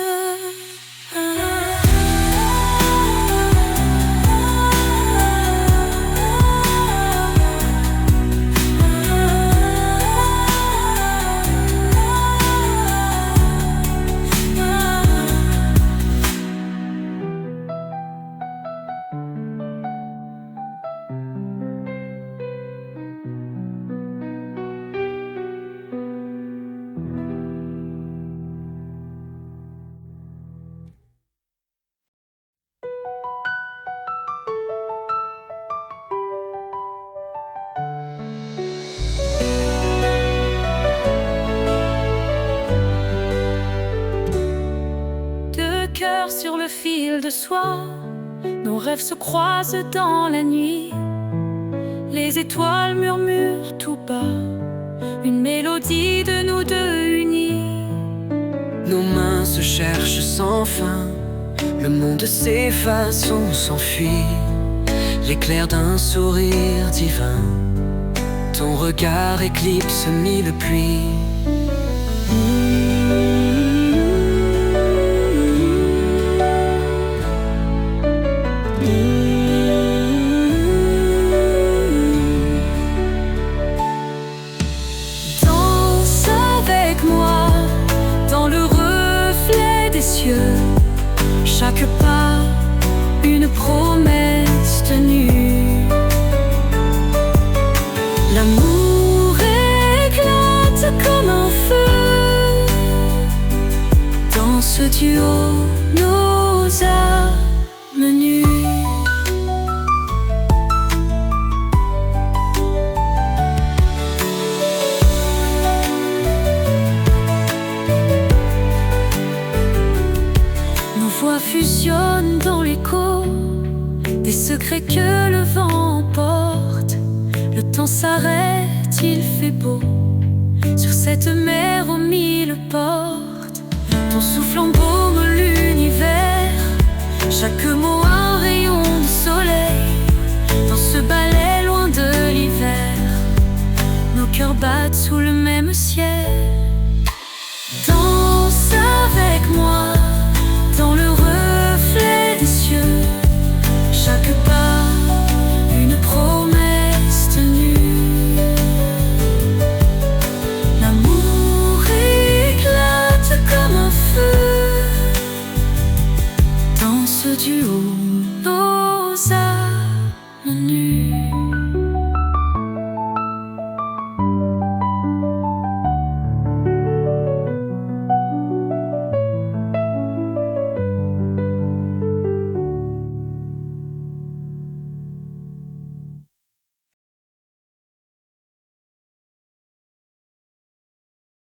Sur le fil de soie, nos rêves se croisent dans la nuit. Les étoiles murmurent tout bas une mélodie de nous deux unis. Nos mains se cherchent sans fin. Le monde s'efface, on s'enfuit. L'éclair d'un sourire divin. Ton regard éclipse mille pluies. Chaque pas, une promesse tenue. L'amour éclate comme un feu. Dans ce duo, nos âmes nues. Fusionne dans l'écho des secrets que le vent emporte. Le temps s'arrête, il fait beau sur cette mer aux mille portes. Ton souffle embaume l'univers. Chaque mot un rayon de soleil. Dans ce ballet loin de l'hiver, nos cœurs battent sous le même ciel. Danse avec moi dans le reflet des cieux. Chaque pas, une promesse tenue. L'amour éclate comme un feu. Dans ce duo, nos âmes nues.